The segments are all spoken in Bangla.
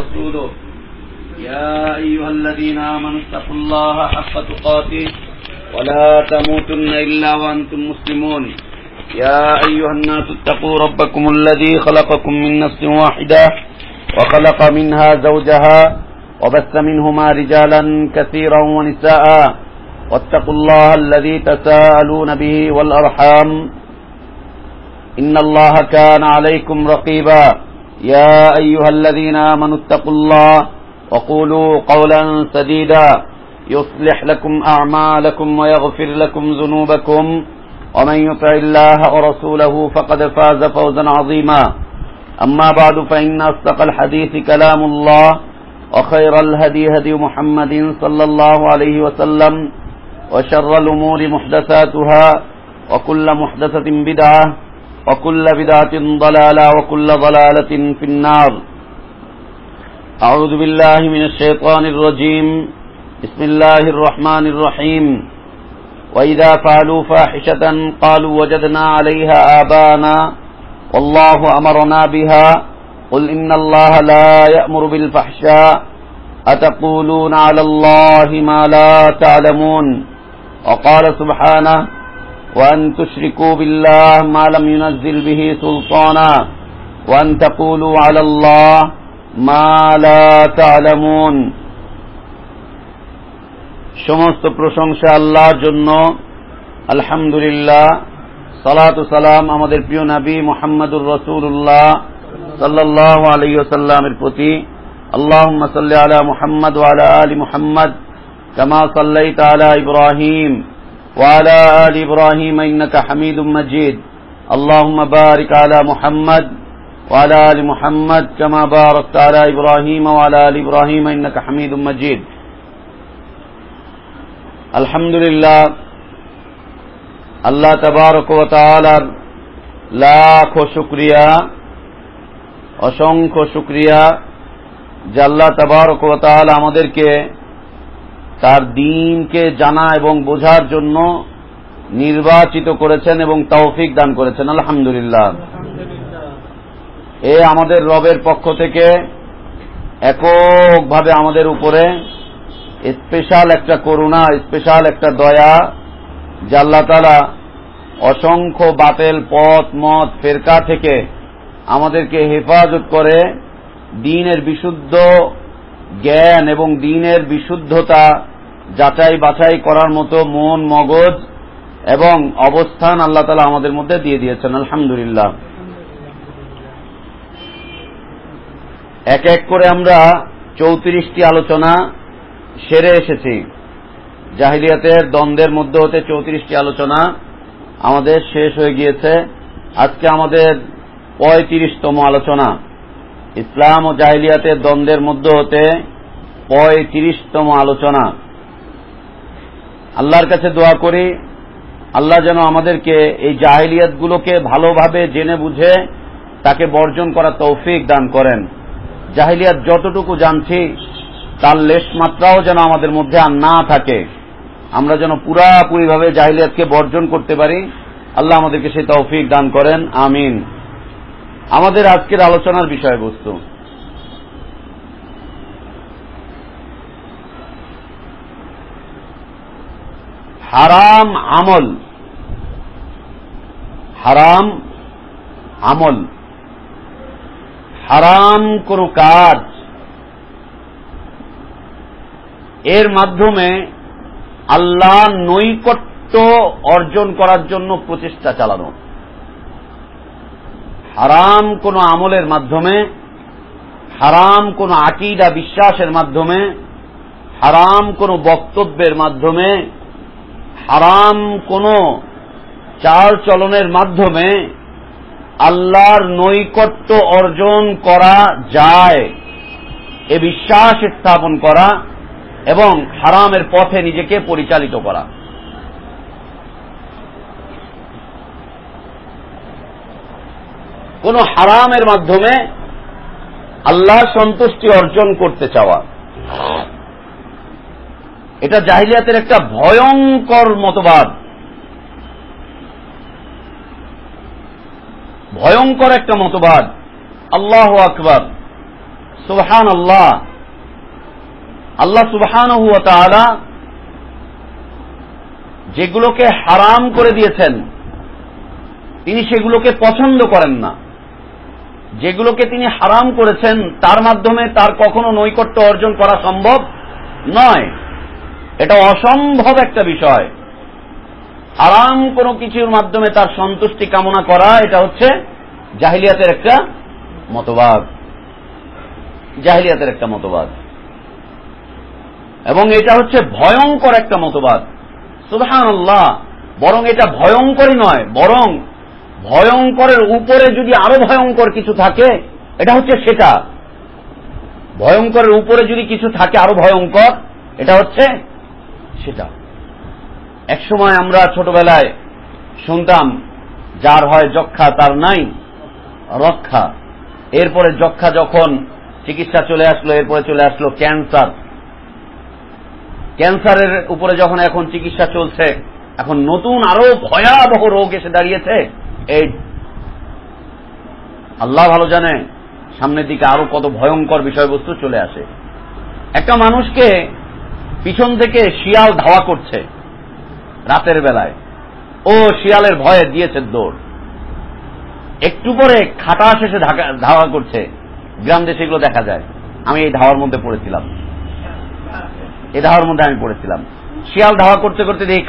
ورسوله يا أيها الذين آمنوا اتقوا الله حق تقاته ولا تموتن إلا وأنتم مسلمون يا أيها الناس اتقوا ربكم الذي خلقكم من نفس واحدة وخلق منها زوجها وبث منهما رجالا كثيرا ونساء واتقوا الله الذي تساءلون به والأرحام إن الله كان عليكم رقيبا يا أيها الذين آمنوا اتقوا الله وقولوا قولا سديدا يصلح لكم أعمالكم ويغفر لكم ذنوبكم ومن يطع الله ورسوله فقد فاز فوزا عظيما أما بعد فإن أصدق الحديث كلام الله وخير الهدي هدي محمد صلى الله عليه وسلم وشر الأمور محدثاتها وكل محدثة بدعة وكل بدعة ضلالة وكل ضلالة في النار أعوذ بالله من الشيطان الرجيم بسم الله الرحمن الرحيم وإذا فعلوا فاحشة قالوا وجدنا عليها آباءنا والله أمرنا بها قل إن الله لا يأمر بالفحشاء أتقولون على الله ما لا تعلمون وقال سبحانه وأن تشركوا بالله ما لم ينزل به سلطانا وأن تقولوا على الله ما لا تعلمون সমস্ত প্রশংসা আল্লাহর জন্য আলহামদুলিল্লাহ সালাত ও সালাম আমাদের প্রিয় নবী মুহাম্মদুর রাসূলুল্লাহ সাল্লাল্লাহু আলাইহি ওয়াসাল্লামের প্রতি আল্লাহুম্মা সাল্লি আলা মুহাম্মদ ওয়া আলা আলি মুহাম্মদ কামা সাল্লাইতা আলা ইব্রাহিম ওয়া আলা আলি ইব্রাহিম ইন্নাকা হামিদুম মাজিদ আল্লাহুম্মা বারিক আলা মুহাম্মদ ওয়া আলা আলি মুহাম্মদ কামা বারাকতা আলা ইব্রাহিম ওয়া আলা আলি ইব্রাহিম ইন্নাকা হামিদুম মাজিদ আলহামদুলিল্লাহ আল্লাহ তাবারক ওয়া তাআলার লাখ শুকরিয়া অসংখ্য শুকরিয়া যে আল্লাহ তাবারক ওয়া তাআলা আমাদেরকে তার দ্বীনকে জানা এবং বোঝার জন্য নির্বাচিত করেছেন এবং তৌফিক দান করেছেন আলহামদুলিল্লাহ এ আমাদের রবের পক্ষ থেকে এককভাবে আমাদের উপরে স্পেশাল একটা করুণা স্পেশাল একটা দয়া যে আল্লাহ তাআলা অসংখ্য বাতিল পথ মত ফিরকা থেকে আমাদেরকে হেফাজত করে দ্বীনের বিশুদ্ধ জ্ঞান এবং দ্বীনের বিশুদ্ধতা যাচাই বাছাই করার মতো মন মগজ এবং অবস্থান আল্লাহ তাআলা আমাদের মধ্যে দিয়ে দিয়েছেন আলহামদুলিল্লাহ এক এক করে আমরা 34টি আলোচনা সেরে এসেছি জাহিলিয়াতের দ্বন্দ্বের মধ্যে হতে 34টি আলোচনা আমাদের শেষ হয়ে গিয়েছে আজকে আমাদের 35তম আলোচনা ইসলাম ও জাহিলিয়াতের দ্বন্দ্বের মধ্যে হতে 35তম আলোচনা আল্লাহর কাছে দোয়া করি আল্লাহ যেন আমাদেরকে এই জাহিলিয়াতগুলোকে ভালোভাবে জেনে বুঝে তাকে বর্জন করার তৌফিক দান করেন জাহিলিয়াত যতটুকু জানছি তার লেশ মাত্রাও যেন আমাদের মধ্যে আর না থাকে আমরা যেন পুরাপুরিভাবে জাহিলিয়াতকে বর্জন করতে পারি আল্লাহ আমাদেরকে সেই তৌফিক দান করেন আমিন আমাদের আজকের আলোচনার বিষয়বস্তু হারাম আমল হারাম আমল হারাম কোন কাজ এর মাধ্যমে আল্লাহ নৈকট্য অর্জন করার জন্য প্রচেষ্টা চালানো হারাম কোন আমলের মাধ্যমে হারাম কোন আকীদা বিশ্বাসের মাধ্যমে হারাম কোন বক্তব্যের মাধ্যমে হারাম কোন চাল চলনের মাধ্যমে আল্লাহর নৈকট্য অর্জন করা যায় এ বিশ্বাস স্থাপন করা এবং হারামের পথে নিজেকে পরিচালিত করা কোন হারামের মাধ্যমে আল্লাহর সন্তুষ্টি অর্জন করতে চাওয়া এটা জাহিলিয়াতের একটা ভয়ঙ্কর মতবাদ, ভয়ঙ্কর একটা মতবাদ। আল্লাহু আকবার, সুবহানাল্লাহ, আল্লাহ সুবহানাহু ওয়া তাআলা যেগুলোকে হারাম করে দিয়েছেন তিনি সেগুলোকে পছন্দ করেন না। যেগুলোকে তিনি হারাম করেছেন তার মাধ্যমে তার কখনো নৈকট্য অর্জন করা সম্ভব নয়, এটা অসম্ভব একটা বিষয়। হারাম কোনো কিছুর মাধ্যমে তার সন্তুষ্টি কামনা করা, এটা হচ্ছে জাহিলিয়াতের একটা মতবাদ, জাহিলিয়াতের একটা মতবাদ, এবং এটা হচ্ছে ভয়ঙ্কর একটা মতবাদ। সুবহানাল্লাহ, বরং এটা ভয়ঙ্করই নয়, বরং ভয়ঙ্করের উপরে যদি আরো ভয়ঙ্কর কিছু থাকে এটা হচ্ছে সেটা। ভয়ঙ্করের উপরে যদি কিছু থাকে আরো ভয়ঙ্কর, এটা হচ্ছে সেটা। একসময় আমরা ছোটবেলায় শুনতাম যার হয় যক্ষা তার নাই রক্ষা। এরপরে যক্ষা যখন চিকিৎসা চলে আসলো, এরপরে চলে আসলো ক্যান্সার। ক্যান্সারের উপরে যখন এখন চিকিৎসা চলছে, এখন নতুন আরো ভয়াবহ রোগ এসে দাঁড়িয়েছে এইডস। আল্লাহ ভালো জানে সামনের দিকে আরো কত ভয়ঙ্কর বিষয়বস্তু চলে আসে। একটা মানুষকে পিছন থেকে শিয়াল ধাওয়া করছে রাতের বেলায়, ও শিয়ালের ভয়ে দিয়েছে দৌড়। একটু পরে খাটাস এসে ধাওয়া করছে, গ্রাম দেশে এগুলো দেখা যায়। আমি এই ধাওয়ার মধ্যে পড়েছিলাম, এই ধাওয়ার মধ্যে আমি পড়েছিলাম। শিয়াল ধাওয়া করতে করতে দেখি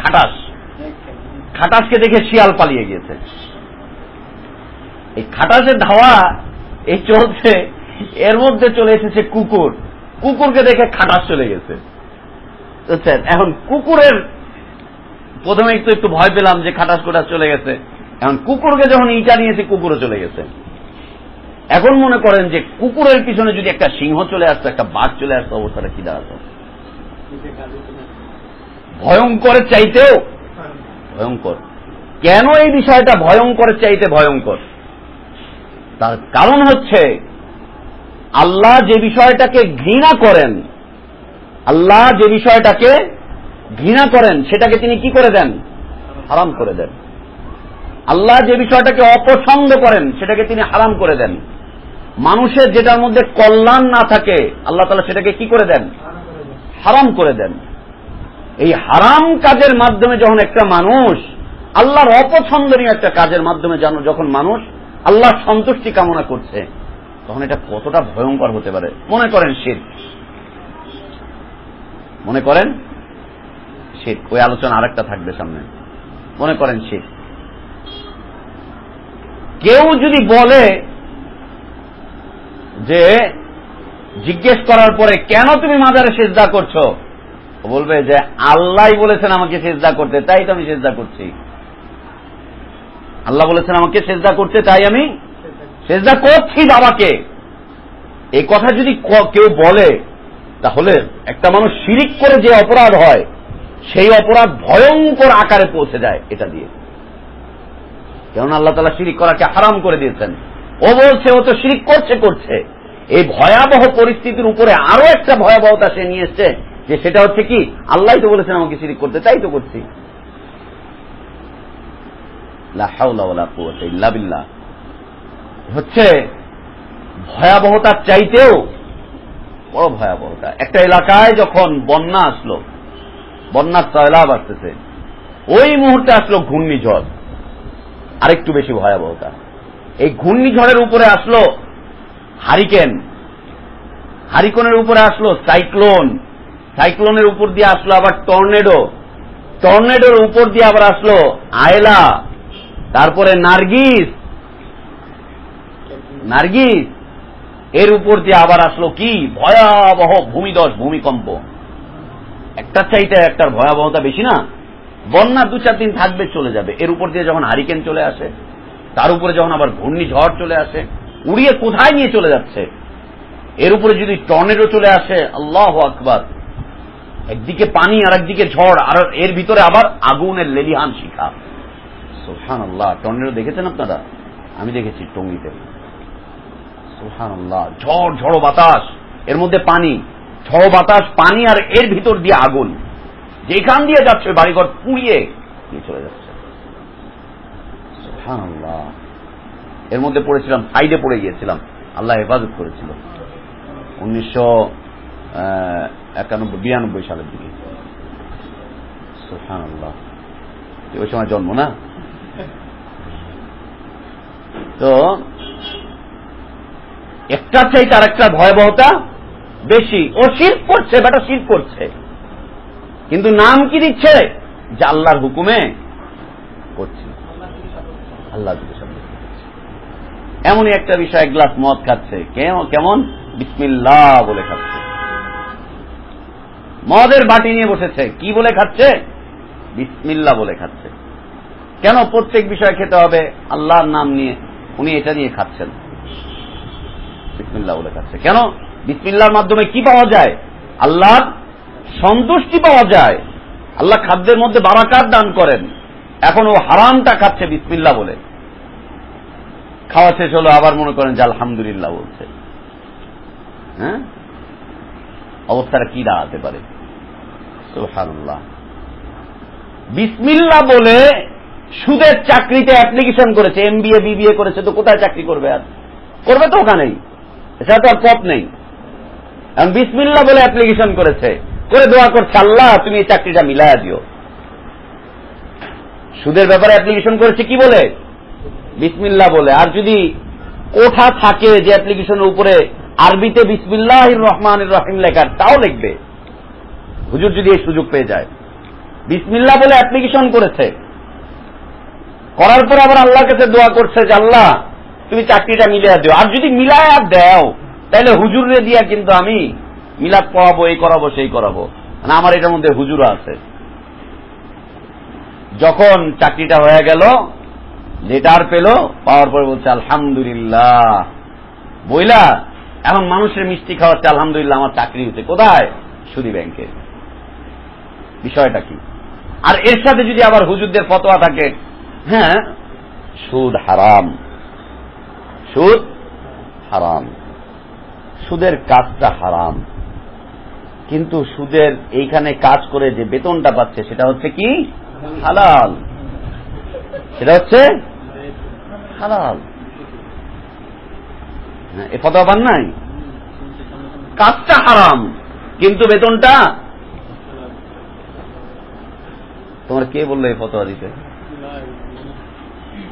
খাটাসকে দেখে শিয়াল পালিয়ে গিয়েছে। এই খাটাসের ধাওয়া এই চলছে, এর মধ্যে চলে এসেছে কুকুরকে দেখে খাটাস চলে গেছে। এখন কুকুরের প্রথমে একটু ভয় পেলাম যে খাটাস কোটাস চলে গেছে, এখন কুকুরকে যখন ইটা নিয়েছে কুকুরও চলে গেছে। এখন মনে করেন যে কুকুরের পিছনে যদি একটা সিংহ চলে আসতো, একটা বাঘ চলে আসতো, অবস্থাটা কি দাঁড়াতো? ভয়ঙ্করের চাইতেও ভয়ঙ্কর। কেন এই বিষয়টা ভয়ঙ্করের চাইতে ভয়ঙ্কর? তার কারণ হচ্ছে আল্লাহ যে বিষয়টাকে ঘৃণা করেন, আল্লাহ যে বিষয়টাকে ঘৃণা করেন সেটাকে তিনি কি করে দেন? হারাম করে দেন। আল্লাহ যে বিষয়টাকে অপছন্দ করেন সেটাকে তিনি হারাম করে দেন। মানুষের যেটার মধ্যে কল্যাণ না থাকে আল্লাহ তাআলা সেটাকে কি করে দেন? হারাম করে দেন। এই হারাম কাজের মাধ্যমে যখন একটা মানুষ আল্লাহর অপছন্দনীয় একটা কাজের মাধ্যমে যখন মানুষ আল্লাহর সন্তুষ্টি কামনা করছে, তখন এটা কতটা ভয়ঙ্কর হতে পারে। মনে করেন শিরক, মনে করেন শিরক, ওই আলোচনা আরেকটা থাকবে সামনে। মনে করেন শিরক, কেউ যদি বলে যে জিজ্ঞেস করার পরে কেন তুমি মাজারে সিজদা করছো, বলবে যে আল্লাহই বলেছেন আমাকে সিজদা করতে, তাই তো আমি সিজদা করছি। আল্লাহ বলেছেন আমাকে সিজদা করতে, তাই আমি সিজদা করছি বাবাকে। এই কথা যদি কেউ বলে, তাহলে একটা মানুষ শিরিক করে যে অপরাধ হয় সেই অপরাধ ভয়ঙ্কর আকারে পৌঁছে যায় এটা দিয়ে। কেননা আল্লাহ তাআলা শিরিক করাকে হারাম করে দিয়েছেন। ও বলছে ও তো শিরিক করছে। এই ভয়াবহ পরিস্থিতির উপরে আরো একটা ভয়াবহতা সে নিয়ে এসছে, যে সেটা হচ্ছে কি, আল্লাহই তো বলেছেন আমাকে শিরিক করতে, তাই তো করছি। লা হাওলা ওয়ালা কুওয়াতা ইল্লা বিল্লাহ হচ্ছে ভয়াবহতার চাইতেও বড় ভয়াবহতা। একটা এলাকায় যখন বন্যা আসলো, বন্যার সয়লাব আসতেছে, ওই মুহূর্তে আসলো ঘূর্ণিঝড়, আরেকটু বেশি ভয়াবহতা। এই ঘূর্ণিঝড়ের উপরে আসলো হারিকেন, হারিকেনের উপরে আসলো সাইক্লোন, সাইক্লোনের উপর দিয়ে আসলো আবার টর্নেডো, টর্নেডোর উপর দিয়ে আবার আসলো আয়লা, তারপরে নার্গিস, এর উপর দিয়ে আবার আসলো কি ভয়াবহ ভূমিধস, ভূমিকম্প। একটা চাইতে একটার ভয়াবহতা বেশি না? বন্যা 2-4 দিন থাকবে, চলে যাবে। এর উপর দিয়ে যখন হারিকেন চলে আসে, তার উপরে যখন আবার ঘূর্ণিঝড় চলে আসে, উড়িয়ে কোথায় নিয়ে চলে যাচ্ছে। এর উপরে যদি টর্নেডো চলে আসে, আল্লাহু আকবার, একদিকে পানি আর একদিকে ঝড়, আর এর ভিতরে আবার আগুনের লেলিহান শিখা। সুবহানাল্লাহ, টর্নেডো দেখেছেন আপনারা? আমি দেখেছি টঙ্গীতে। সুবহানাল্লাহ, ঝড় বাতাস, এর মধ্যে পানি, ঝড় বাতাস, পানি, আর এর ভিতর দিয়ে আগুন, যেখান দিয়ে যাচ্ছে বাড়িঘর পুড়িয়ে নিয়ে চলে যাচ্ছে। সুবহানাল্লাহ, এর মধ্যে পড়েছিলাম, সাইডে পড়ে গিয়েছিলাম, আল্লাহ হেফাজত করেছিল। 1992 সালের দিকে। সুবহানাল্লাহ, ওই সময় জন্ম না? তো একটার চাইতে আর একটা ভয়াবহতা বেশি। ও শিরক করছে, বেটা শিরক করছে, কিন্তু নাম কি দিচ্ছে? যে আল্লাহর হুকুমে করছি, আল্লাহ এমনই একটা বিষয়। এক গ্লাস মদ খাচ্ছে, কেমন বিসমিল্লাহ বলে খাচ্ছে। মদের বাটি নিয়ে বসেছে, কি বলে খাচ্ছে? বিসমিল্লাহ বলে খাচ্ছে। কেন প্রত্যেক বিষয় খেতে হবে আল্লাহর নাম নিয়ে? উনি এটা নিয়ে খাচ্ছেন, বিসমিল্লাহ বলে খাচ্ছে। কেন? বিসমিল্লাহর মাধ্যমে কি পাওয়া যায়? আল্লাহর সন্তুষ্টি পাওয়া যায়। আল্লাহ খাদ্যের মধ্যে বারাকাত দান করেন। এখন ও হারামটা খাচ্ছে বিসমিল্লাহ বলে। খাওয়া শেষ হলো, আবার মনে করেন যে আলহামদুলিল্লাহ বলছে। হ্যাঁ, অবস্থাটা কি দাঁড়াতে পারে? সুবহানাল্লাহ। বিসমিল্লাহ বলে সুদের চাকরিতে অ্যাপ্লিকেশন করেছে, MBA BBA করেছে, তো কোথায় চাকরি করবে? আর করবে তো ওখানেই, এছাড়া তো আর পথ নেই। এখন বিসমিল্লাহ বলে অ্যাপ্লিকেশন করেছে, করে দোয়া করছে আল্লাহ তুমি এই চাকরিটা মিলায়া দিও। সুদের ব্যাপারে অ্যাপ্লিকেশন করেছে কি বলে? বিসমিল্লাহ বলে। আর যদি কোঠা থাকে যে অ্যাপ্লিকেশনের উপরে আরবিতে বিসমিল্লাহির রহমানির রহিম লেখা, তাও লিখবে হুজুর যদি এই সুযোগ পেয়ে যায়। বিসমিল্লাহ বলে অ্যাপ্লিকেশন করেছে, করার পর আবার আল্লাহর কাছে দোয়া করছে যে আল্লাহ তুমি চাকরিটা মিলায়া দিও। আর যদি মিলায়া দাও তাহলে হুজুরে দিয়া কিন্তু আমি মিলাদ পড়াবো, এই করাবো, সেই করাবো, মানে আমার এটার মধ্যে হুজুরা আছে। যখন চাকরিটা হয়ে গেল, লেটার পেল, পাওয়ার পরে বলছে আলহামদুলিল্লাহ বইলা এখন মানুষের মিষ্টি খাওয়াচ্ছে, আলহামদুলিল্লাহ আমার চাকরি হচ্ছে। কোথায়? সুদী ব্যাংকে। বিষয়টা কি? আর এর সাথে যদি আবার হুজুরদের ফতোয়া থাকে, হ্যাঁ সুদ হারাম, সুদ হারাম, সুদের কাজটা হারাম, কিন্তু সুদের এইখানে কাজ করে যে বেতনটা পাচ্ছে সেটা হচ্ছে কি? হালাল। সেটা হচ্ছে হালাল। এ ফতোয়া পান নাই? কাজটা হারাম কিন্তু বেতনটা। তোমার কে বললো এই ফতোয়া দিতে?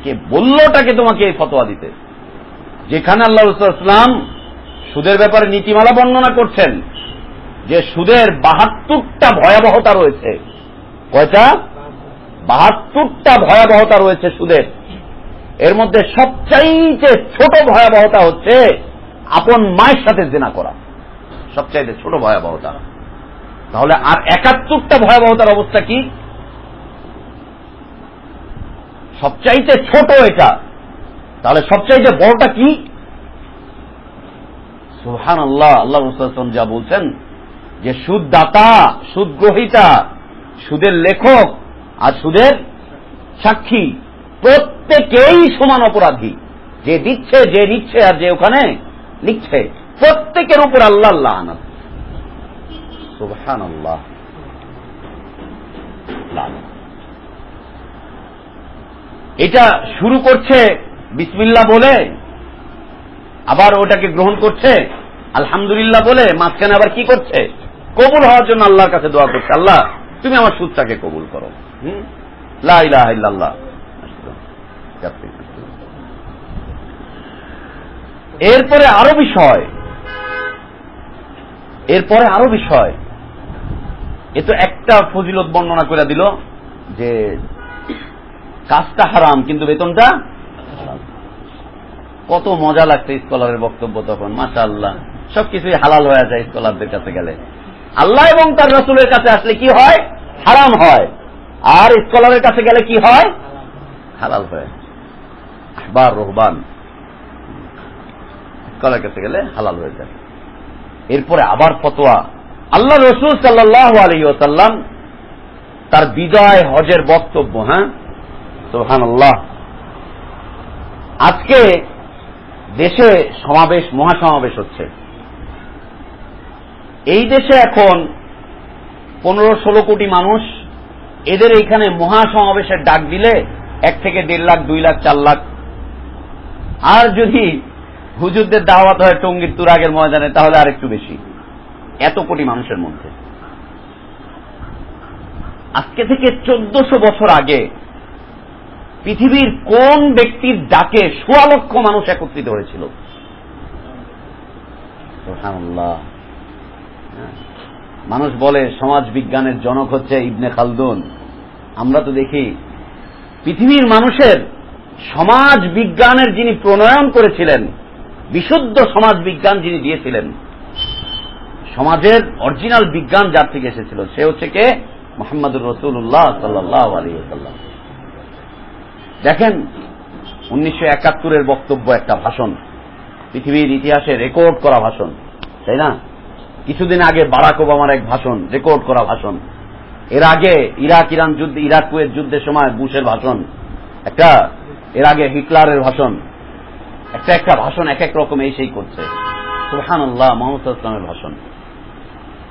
কে বললোটাকে তোমাকে এই ফতোয়া দিতে? যেখানে আল্লাহ রাসূল সাল্লাল্লাহু আলাইহি ওয়াসাল্লাম সুদের ব্যাপারে নীতিমালা বর্ণনা করছেন যে সুদের 72টা ভয়াবহতা রয়েছে। কয়টা? 72টা ভয়াবহতা রয়েছে সুদের। এর মধ্যে সবচাইতে ছোট ভয়াবহতা হচ্ছে আপন মায়ের সাথে জিনা করা, সবচাইতে ছোট ভয়াবহতা। তাহলে আর 71টা ভয়াবহতার অবস্থা কি? সবচাইতে ছোট এটা, তাহলে সবচাইতে বড়টা কি? সুবহানাল্লাহ। আল্লাহ রাসূল সাল্লাল্লাহু আলাইহি ওয়াসাল্লাম যা বলছেন যে সুদ দাতা, সুদ গ্রহীতা, সুদের লেখক আর সুদের সাক্ষী প্রত্যেকেই সমান অপরাধী। যে দিচ্ছে, যে নিচ্ছে আর যে ওখানে লিখছে, প্রত্যেকের উপর আল্লাহ লানত। সুবহানাল্লাহ। লানত। এটা শুরু করছে বিসমিল্লাহ বলে, আবার ওটাকে গ্রহণ করছে আলহামদুলিল্লাহ বলে, মাঝখানে আবার কি করছে? কবুল হওয়ার জন্য আল্লাহর কাছে দোয়া করছে, আল্লাহ তুমি আমার সুদটাকে কবুল করো। লা ইলাহা ইল্লাল্লাহ। এরপরে আরো বিষয়, এরপরে আরো বিষয়। এ তো একটা ফজিলত বর্ণনা করে দিল যে কাজটা হারাম কিন্তু বেতনটা হালাল। কত মজা লাগছে স্কলারের বক্তব্য তখন, মাশাআল্লাহ। সবকিছুই হালাল হয়ে যায় স্কলারদের কাছে গেলে। আল্লাহ এবং তার রাসূলের কাছে আসলে কি হয়? হারাম হয়। আর স্কলারের কাছে গেলে কি হয়? হালাল হয়। আহবার রুহবান স্কলারের কাছে গেলে হালাল হয়ে যায়। এরপরে আবার ফতোয়া। আল্লাহ রাসূল সাল্লাল্লাহু আলাইহি ওয়াসাল্লাম তার বিদায় হজের বক্তব্য। হ্যাঁ, সুবহানাল্লাহ। আজকে দেশে সমাবেশ, মহাসমাবেশ হচ্ছে। এই দেশে এখন 15-16 কোটি মানুষ। এদের এইখানে মহাসমাবেশের ডাক দিলে 1 থেকে 1.5 লাখ, 2 লাখ, 4 লাখ। আর যদি হুজুরদের দাওয়াত হয় টঙ্গীর তুরাগের ময়দানে, তাহলে আরেকটু বেশি, এত কোটি মানুষের মধ্যে। আজকে থেকে 1400 বছর আগে পৃথিবীর কোন ব্যক্তির ডাকে 1.25 লক্ষ মানুষ একত্রিত হয়েছিল? সুবহানাল্লাহ। মানুষ বলে সমাজ বিজ্ঞানের জনক হচ্ছে ইবনে খালদুন। আমরা তো দেখি পৃথিবীর মানুষের সমাজ বিজ্ঞানের যিনি প্রণয়ন করেছিলেন, বিশুদ্ধ সমাজ বিজ্ঞান যিনি দিয়েছিলেন, সমাজের অরিজিনাল বিজ্ঞান যার থেকে এসেছিল, সে হচ্ছে কে? মুহাম্মদুর রাসূলুল্লাহ সাল্লাল্লাহু আলাইহি ওয়াসাল্লাম। দেখেন 1971-এর বক্তব্য, একটা ভাষণ, পৃথিবীর ইতিহাসে রেকর্ড করা ভাষণ, তাই না? কিছুদিন আগে বারাক ওবামার এক ভাষণ, রেকর্ড করা ভাষণ। এর আগে ইরাক-ইরান যুদ্ধ, ইরাক-কুয়েত যুদ্ধের সময় বুশের ভাষণ একটা, এর আগে হিটলারের ভাষণ, একটা ভাষণ এক এক রকম এই সেই করছে। সুবহানাল্লাহ, মুহাম্মদ সাল্লাল্লাহু আলাইহি ওয়াসাল্লামের ভাষণ।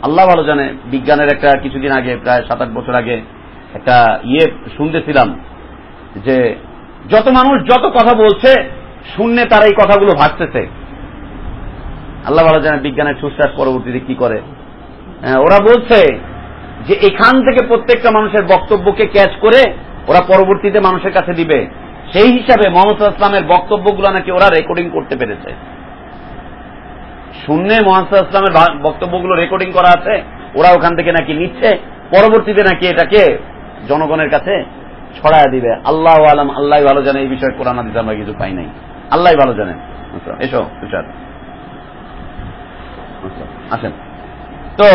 আল্লাহ ভালো জানে, বিজ্ঞানের একটা কিছুদিন আগে, প্রায় 7-8 বছর আগে একটা শুনতেছিলাম যে যত মানুষ যত কথা বলছে, শুনলে তারা এই কথাগুলো ভাবতেছে। আল্লাহ ভালো জানে বিজ্ঞানের সুশ্বাস পরবর্তীতে কি করে। ওরা বলছে যে এখান থেকে প্রত্যেকটা মানুষের বক্তব্যকে ক্যাচ করে ওরা পরবর্তীতে মানুষের কাছে দিবে। সেই হিসাবে মুহাম্মদ সাল্লাল্লাহু আলাইহি ওয়াসাল্লামের বক্তব্যগুলো নাকি ওরা রেকর্ডিং করতে পেরেছে। শুনলে মুহাম্মদ সাল্লাল্লাহু আলাইহি ওয়াসাল্লামের বক্তব্যগুলো রেকর্ডিং করা আছে, ওরা ওখান থেকে নাকি নিচ্ছে, পরবর্তীতে নাকি এটাকে জনগণের কাছে ছড়ায় দিবে। আল্লাহু আলাম, আল্লাহ ভালো জানে, এই বিষয়ে কোরআন হাদিসে আমরা কিছু পাই নাই, আল্লাহ ভালো জানে। এসো তুষার, আসেন। তো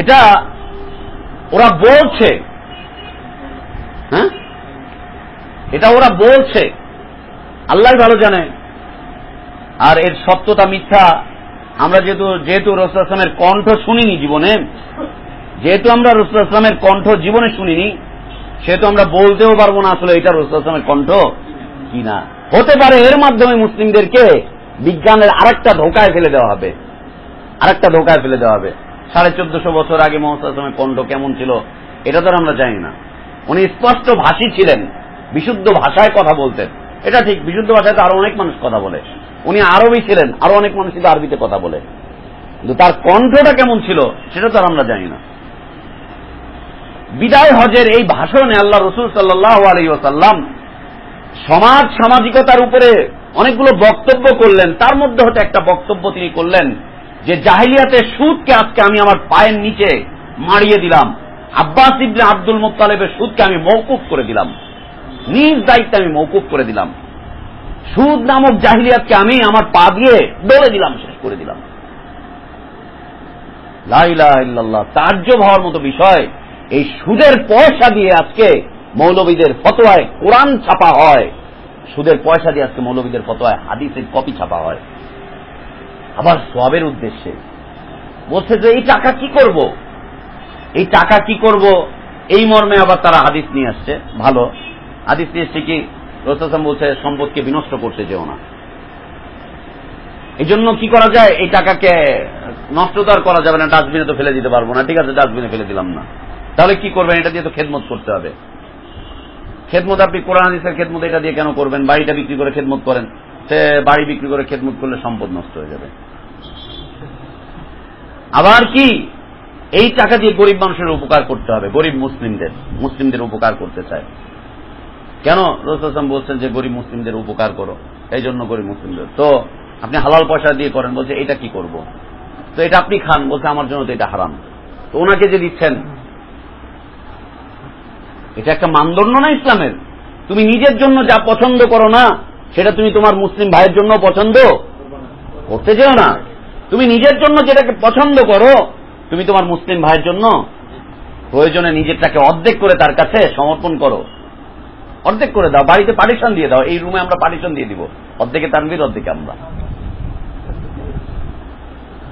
এটা ওরা বলছে, হ্যাঁ, এটা ওরা বলছে, আল্লাহ ভালো জানে। আর এর সত্যতা মিথ্যা আমরা যেহেতু রাসূলুল্লাহ সাল্লাল্লাহু আলাইহি ওয়াসাল্লামের কণ্ঠ শুনিনি জীবনে, যেহেতু আমরা রাসূলুল্লাহ সাল্লাল্লাহু আলাইহি ওয়াসাল্লামের কণ্ঠ জীবনে শুনিনি, সেহেতু আমরা বলতেও পারবো না আসলে এটা রাসূলুল্লাহ সাল্লাল্লাহু আলাইহি ওয়াসাল্লামের কণ্ঠ কিনা। হতে পারে এর মাধ্যমে মুসলিমদেরকে বিজ্ঞানের আরেকটা ধোঁকায় ফেলে দেওয়া হবে, 1450 বছর আগে মুহাম্মদ সাল্লাল্লাহু আলাইহি ওয়াসাল্লামের কণ্ঠ কেমন ছিল এটা তো আমরা জানি না। উনি স্পষ্ট ভাষী ছিলেন, বিশুদ্ধ ভাষায় কথা বলতেন, এটা ঠিক। বিশুদ্ধ ভাষায় তো আরো অনেক মানুষ কথা বলে। উনি আরবি ছিলেন, আরো অনেক মানুষ কিন্তু আরবিতে কথা বলে, কিন্তু তার কণ্ঠটা কেমন ছিল সেটা তো আমরা জানি না। বিদায় হজের এই ভাষণে আল্লাহ রাসূল সাল্লাল্লাহু আলাইহি ওয়াসাল্লাম সমাজ সামাজিকতার উপরে অনেকগুলো বক্তব্য করলেন। তার মধ্যে হতে একটা বক্তব্য তিনি করলেন যে জাহিলিয়াতের সুদকে আজকে আমি আমার পায়ের নিচে মারিয়ে দিলাম, আব্বাস ইবনে আব্দুল মুত্তালিবের সুদকে আমি মওকুফ করে দিলাম, নিজ দায়িত্বে আমি মওকুফ করে দিলাম। সুদ নামক জাহিলিয়াতকে আমি আমার পা দিয়ে ডলে দিলাম, শেষ করে দিলাম। লা ইলাহা ইল্লাল্লাহ। তাজ্জব হওয়ার মতো বিষয়, এই সুদের পয়সা দিয়ে আজকে মৌলবীদের ফতোয়ায় কোরআন ছাপা হয়, সুদের পয়সা দিয়ে আজকে মৌলবীদের ফতোয়ায় হাদিসের কপি ছাপা হয়, আবার সওয়াবের উদ্দেশ্যে। বলছে যে এই টাকা কি করব, এই টাকা কি করব, এই মর্মে আবার তারা হাদিস নিয়ে আসছে। ভালো হাদিস নিয়ে এসছে কি, রাসূল বলছে সম্পদকে বিনষ্ট করতে যেও না। এই জন্য কি করা যায়, এই টাকাকে নষ্ট তো আর করা যাবে না, ডাস্টবিনে তো ফেলে দিতে পারবো না, ঠিক আছে ডাস্টবিনে ফেলে দিলাম না, তাহলে কি করবেন, এটা দিয়ে তো খেদমত করতে হবে। খেদমত আপনি কোরআন হাদিসের খেদমত এটা দিয়ে কেন করবেন? বাড়িটা বিক্রি করে খেদমত করেন, সে বাড়ি বিক্রি করে খেদমত করলে সম্পদ নষ্ট হয়ে যাবে। আবার কি এই টাকা দিয়ে গরিব মানুষের উপকার করতে হবে, গরিব মুসলিমদের উপকার করতে চায়। কেন রাসূল বলছেন যে গরিব মুসলিমদের উপকার করো, এই জন্য গরিব মুসলিমদের। তো আপনি হালাল পয়সা দিয়ে করেন, বলছে এটা কি করব, তো এটা আপনি খান, বলছে আমার জন্য তো এটা হারাম। তো ওনাকে যে দিচ্ছেন এটা একটা মানদণ্ড না ইসলামের। তুমি নিজের জন্য যা পছন্দ করো না সেটা তুমি তোমার মুসলিম ভাইয়ের জন্য পছন্দ করতে চাও না। তুমি নিজের জন্য যেটাকে পছন্দ করো তুমি তোমার মুসলিম ভাইয়ের জন্য প্রয়োজনে নিজেরটাকে অর্ধেক করে তার কাছে সমর্পণ করো, অর্ধেক করে দাও, বাড়িতে পার্টিশন দিয়ে দাও। এই রুমে আমরা পার্টিশন দিয়ে দিব, অর্ধেকে তানভীর অর্ধেকে আমরা,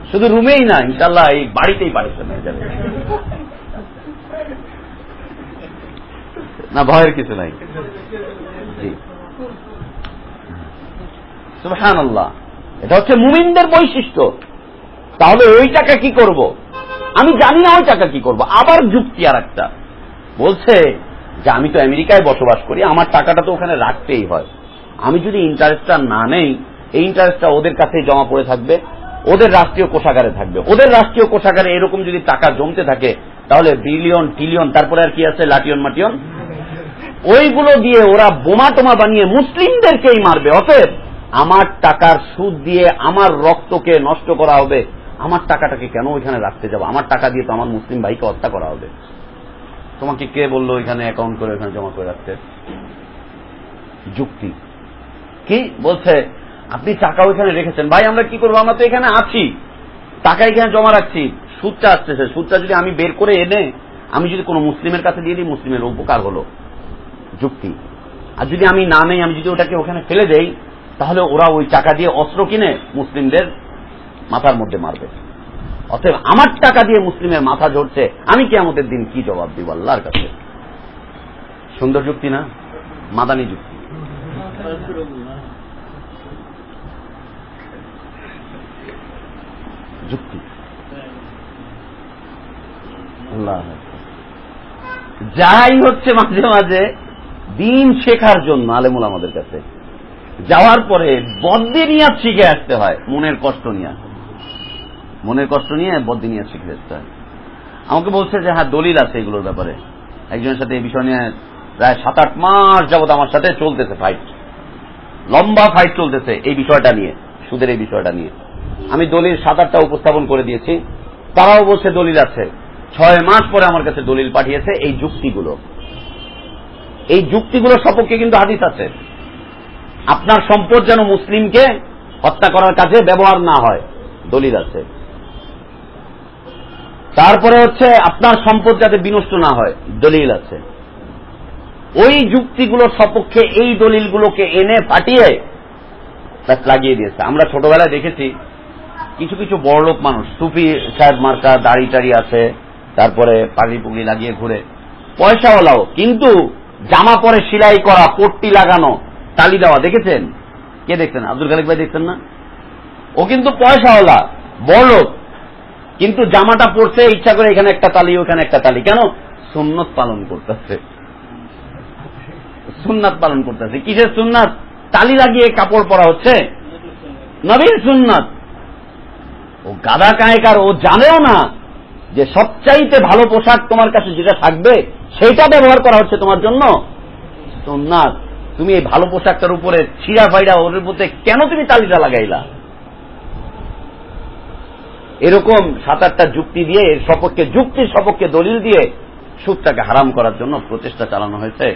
শুধু রুমেই না ইনশাআল্লাহ এই বাড়িতেই পার্টিশন হয়ে যাবে, না ভয়ের কিছু নাই। জি সুবহানাল্লাহ, এটা হচ্ছে মুমিনদের বৈশিষ্ট্য। তাহলে ওই টাকা কি করব, আমি জানি না ওই টাকা কি করব। আবার যুক্তি আর একটা বলছে যে আমি তো আমেরিকায় বসবাস করি, আমার টাকাটা তো ওখানে রাখতেই হয়, আমি যদি ইন্টারেস্টটা না নেই, এই ইন্টারেস্টটা ওদের কাছেই জমা পড়ে থাকবে, ওদের রাষ্ট্রীয় কোষাগারে থাকবে। ওদের রাষ্ট্রীয় কোষাগারে এরকম যদি টাকা জমতে থাকে তাহলে বিলিয়ন ট্রিলিয়ন, তারপরে আর কি আছে, লাটিয়ন মাটিয়ন, ওইগুলো দিয়ে ওরা বোমা টোমা বানিয়ে মুসলিমদেরকেই মারবে। অতএব আমার টাকার সুদ দিয়ে আমার রক্তকে নষ্ট করা হবে, আমার টাকাটাকে কেন ওইখানে রাখতে যাবো? আমার টাকা দিয়ে তো আমার মুসলিম ভাইকে হত্যা করা হবে। তোমাকে কে বললো এখানে অ্যাকাউন্ট করে ওখানে জমা করে রাখতে? যুক্তি কি বলছে? আপনি টাকা ওইখানে রেখেছেন, ভাই আমরা কি করবো, আমরা তো এখানে আছি, টাকা এখানে জমা রাখছি, সুদটা আসতেছে, সুদটা যদি আমি বের করে এনে আমি যদি কোনো মুসলিমের কাছে দিয়ে দিই, মুসলিমের উপকার হলো, যুক্তি। আর যদি আমি না নেই, আমি যদি ওটাকে ওখানে ফেলে দেই, তাহলে ওরা ওই টাকা দিয়ে অস্ত্র কিনে মুসলিমদের মাথার মধ্যে মারবে। অতএব আমার টাকা দিয়ে মুসলিমের মাথা ঝরছে, আমি কিয়ামতের দিন কি জবাব দিব আল্লাহর কাছে? সুন্দর যুক্তি না? মাদানী যুক্তি। যুক্তি আল্লাহ যাই হচ্ছে, মাঝে মাঝে দিন শেখার জন্য আলেমুল আমাদের কাছে যাওয়ার পরে বদ্দিনিয়াত শিখে আসতে হয়, মনের কষ্ট নিয়ে বদ্দিনিয়াত শিখে আসতে হয়। আমাকে বলছে যে হ্যাঁ দলিল আছে এগুলোর ব্যাপারে। একজনের সাথে এই বিষয় নিয়ে প্রায় 7-8 মাস যাবত আমার সাথে চলতেছে ফাইট, লম্বা ফাইট চলতেছে এই বিষয়টা নিয়ে, সুদের এই বিষয়টা নিয়ে। আমি দলিল 7-8টা উপস্থাপন করে দিয়েছি, তারাও বলছে দলিল আছে। 6 মাস পরে আমার কাছে দলিল পাঠিয়েছে। এই যুক্তিগুলো সপক্ষে কিন্তু হাদিস আছে। আপনার সম্পদ যেন মুসলিমকে হত্যা করার কাজে ব্যবহার না হয়, দলিল আছে। তারপরে হচ্ছে আপনার সম্পদ যাতে বিনষ্ট না হয়, দলিল আছে। ওই যুক্তিগুলো সপক্ষে এই দলিলগুলোকে এনে ফাটিয়ে লাগিয়ে দিয়েছে। আমরা ছোটবেলায় দেখেছি কিছু কিছু বড়লোক মানুষ, সুফি সাহেব মার্কা, দাড়ি টাড়ি আছে, তারপরে পাগড়ি পুগড়ি লাগিয়ে ঘুরে, পয়সাওয়ালাও, কিন্তু জামা পরে সেলাই করা, পট্টি লাগানো, তালি দেওয়া, দেখেছেন? কে দেখছেন? আব্দুল খালিক ভাই দেখছেন না? ও কিন্তু পয়সাওয়ালা, বড়লোক, কিন্তু জামাটা পরছে ইচ্ছা করে, এখানে একটা তালি ওখানে একটা তালি। কেন? সুন্নত পালন করতেছে। কিসের সুন্নাত? তালি লাগিয়ে কাপড় পরা হচ্ছে নবীর সুন্নাত। ও গাদা কায়কার, ও জানেও না যে সবচাইতে ভালো পোশাক তোমার কাছে যেটা থাকবে সেটা ব্যবহার করা হচ্ছে তোমার জন্য সুন্নাত। তুমি এই ভালো পোশাকটার উপরে ছিঁড়া ফাইড়া ওর মধ্যে কেন তুমি তালিটা লাগাইলা? এরকম 7-8টা যুক্তি দিয়ে, এর সপক্ষে যুক্তির সপক্ষে দলিল দিয়ে সুদটাকে হারাম করার জন্য প্রচেষ্টা চালানো হয়েছে,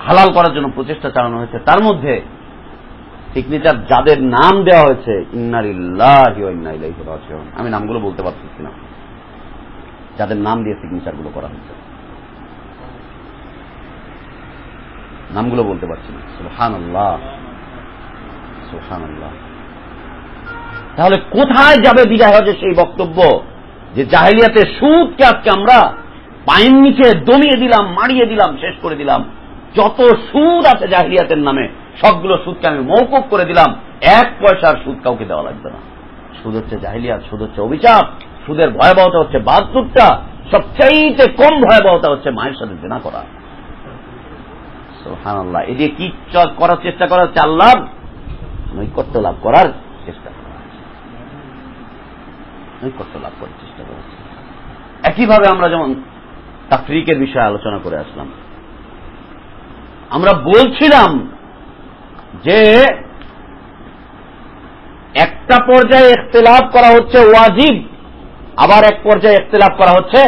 হালাল করার জন্য প্রচেষ্টা চালানো হয়েছে। তার মধ্যে সিগনেচার যাদের নাম দেওয়া হয়েছে, ইন্না লিল্লাহি ওয়া ইন্না ইলাইহি রাজিউন, আমি নামগুলো বলতে পারতেছি না, যাদের নাম দিয়ে সিগনেচার গুলো করা হয়েছে, নামগুলো বলতে পারছি না। সুবহানাল্লাহ, সুবহানাল্লাহ। তাহলে কোথায় যাবে বিদায় হজে সেই বক্তব্য যে জাহেলিয়াতের সুদকে আজকে আমরা পায়ের নিচে দমিয়ে দিলাম, মারিয়ে দিলাম, শেষ করে দিলাম। যত সুদ আছে জাহেলিয়াতের নামে সবগুলো সুদকে আমি মওকুফ করে দিলাম, 1 পয়সার সুদ কাউকে দেওয়া লাগবে না। সুদ হচ্ছে জাহেলিয়াত, সুদ হচ্ছে অভিশাপ, সুদের ভয়াবহতা হচ্ছে 72টা, সবচাইতে কম ভয়াবহতা হচ্ছে মায়ের সাথে জিনা করা। সুবহানাল্লাহ। এই যে কি করার চেষ্টা করা হচ্ছে? আল্লাহর নৈকট্য লাভ করার চেষ্টা করা হচ্ছে, নৈকট্য লাভ করার চেষ্টা করা হচ্ছে। একইভাবে আমরা যেমন তাফরিকের বিষয়ে আলোচনা করে আসলাম, আমরা বলছিলাম যে একটা পর্যায়ে ইখতিলাফ করা হচ্ছে ওয়াজিব, আবার এক পর্যায়ে ইখতিলাফ করা হচ্ছে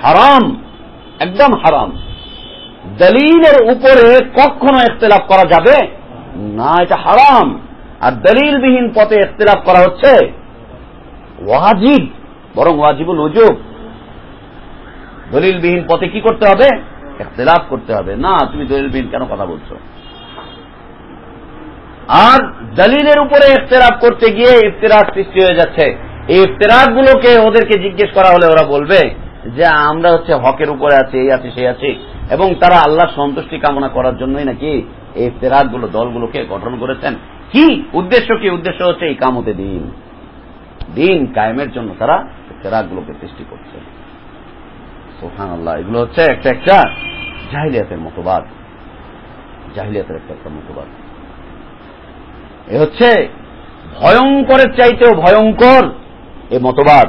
হারাম, একদম হারাম। দলিলের উপরে কখনো ইখতিলাফ করা যাবে না, এটা হারাম। আর দলিলবিহীন পথে ইখতিলাফ করা হচ্ছে ওয়াজিব, বরং ওয়াজিবুল উজুব। দলিলবিহীন পথে কি করতে হবে? ইখতিলাফ করতে হবে। না, তুমি দলিলবিহীন কেন কথা বলছো? আর দলিলের উপরে ইখতিলাফ করতে গিয়ে ইফতিরাক সৃষ্টি হয়ে যাচ্ছে। এই ইফতিরাক গুলোকে ওদেরকে জিজ্ঞেস করা হলে ওরা বলবে যে আমরা হচ্ছে হকের উপরে আছি, এই আছি, সেই আছি, এবং তারা আল্লাহর সন্তুষ্টি কামনা করার জন্যই নাকি এই ইফতিরাক গুলো, দলগুলোকে গঠন করেছেন। কি উদ্দেশ্য? কি উদ্দেশ্য? হচ্ছে ইকামতে দিন, দিন কায়েমের জন্য তারা ইফতিরাক গুলোকে সৃষ্টি করছে। সুবহানাল্লাহ। এগুলো হচ্ছে একটা একটা জাহিলিয়াতের মতবাদ, জাহিলিয়াতের একটা মতবাদ। এ হচ্ছে ভয়ঙ্করের চাইতেও ভয়ঙ্কর এ মতবাদ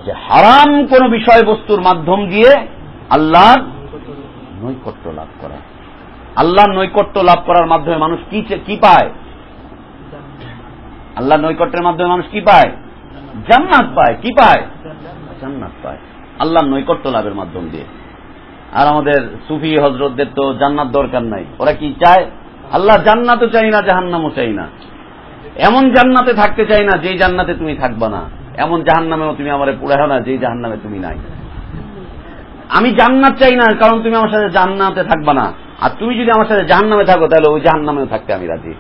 যে হারাম কোন বিষয়বস্তুর মাধ্যম দিয়ে আল্লাহর নৈকট্য লাভ করা। আল্লাহর নৈকট্য লাভ করার মাধ্যমে মানুষ কি পায়? আল্লাহর নৈকট্যের মাধ্যমে মানুষ কি পায়? জান্নাত পায়। কি পায়? জান্নাত পায় আল্লাহর নৈকট্য লাভের মাধ্যম দিয়ে। আর আমাদের সুফি হজরতদের তো জান্নাত দরকার নাই, ওরা কি চায়? আল্লাহ জান্নাতও চাই না, জাহান্নামও চাই না। এমন জান্নাতে থাকতে চাই না যেই জান্নাতে তুমি থাকবা না, এমন জাহান্নামেও তুমি আমারে পুরাও না যেই জাহান্নামে তুমি নাই। আমি জান্নাত চাই না কারণ তুমি আমার সাথে জান্নাতে থাকবা না, আর তুমি যদি আমার সাথে জাহান্নামে থাকো তাহলে ওই জাহান্নামেও থাকতে আমি রাজি।